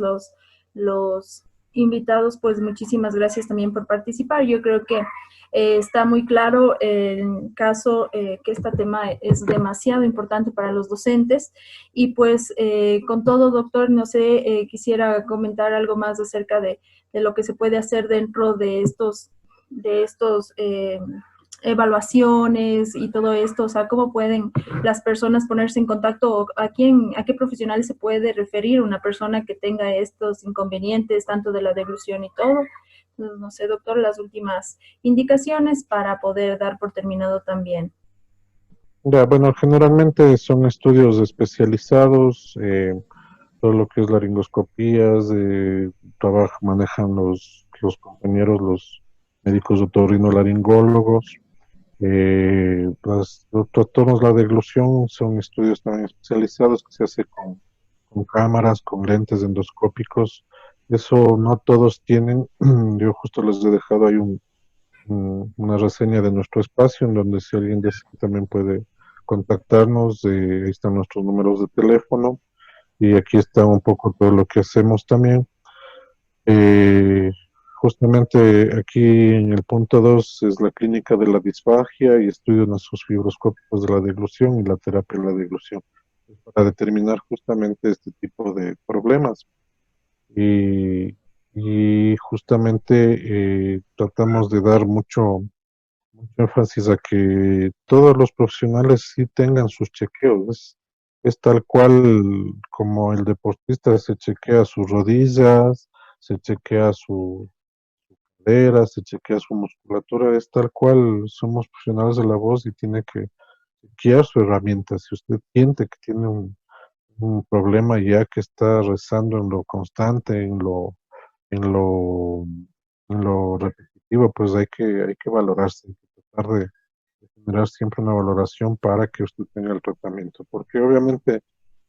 los invitados, pues muchísimas gracias también por participar. Yo creo que está muy claro el caso que este tema es demasiado importante para los docentes y pues con todo, doctor, no sé, quisiera comentar algo más acerca de lo que se puede hacer dentro de estos evaluaciones y todo esto, o sea, cómo pueden las personas ponerse en contacto, a qué profesionales se puede referir una persona que tenga estos inconvenientes, tanto de la deglución y todo. Entonces, no sé, doctor, las últimas indicaciones para poder dar por terminado también. Ya, bueno, generalmente son estudios especializados, todo lo que es laringoscopías, manejan los compañeros, los médicos otorrinolaringólogos. Los trastornos de la deglución son estudios también especializados que se hace con cámaras, con lentes endoscópicos. Eso no todos tienen. Yo justo les he dejado ahí una reseña de nuestro espacio en donde si alguien desea también puede contactarnos. Ahí están nuestros números de teléfono y aquí está un poco todo lo que hacemos también. Eh, Justamente aquí en el punto 2 es la clínica de la disfagia y estudios nuestros fibroscópicos de la deglución y la terapia de la deglución para determinar justamente este tipo de problemas. Y, y justamente tratamos de dar mucho énfasis a que todos los profesionales sí tengan sus chequeos. Es tal cual como el deportista se chequea sus rodillas, se chequea su cadera, se chequea su musculatura, es tal cual somos profesionales de la voz y tiene que chequear su herramienta. Si usted siente que tiene un problema ya que está rezando en lo constante, en lo, en lo repetitivo, pues hay que valorarse, hay que tratar de generar siempre una valoración para que usted tenga el tratamiento, porque obviamente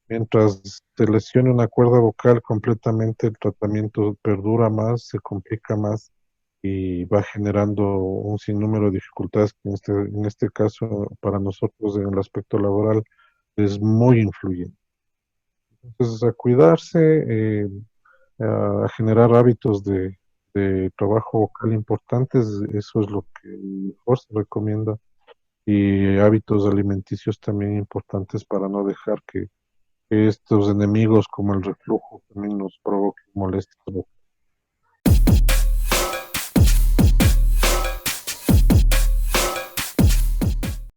mientras se lesione una cuerda vocal completamente, el tratamiento perdura más, se complica más y va generando un sinnúmero de dificultades que en este caso para nosotros en el aspecto laboral es muy influyente. Entonces, a cuidarse, a generar hábitos de trabajo vocal importantes, eso es lo que mejor se recomienda, y hábitos alimenticios también importantes para no dejar que estos enemigos como el reflujo también nos provoquen molestias vocales.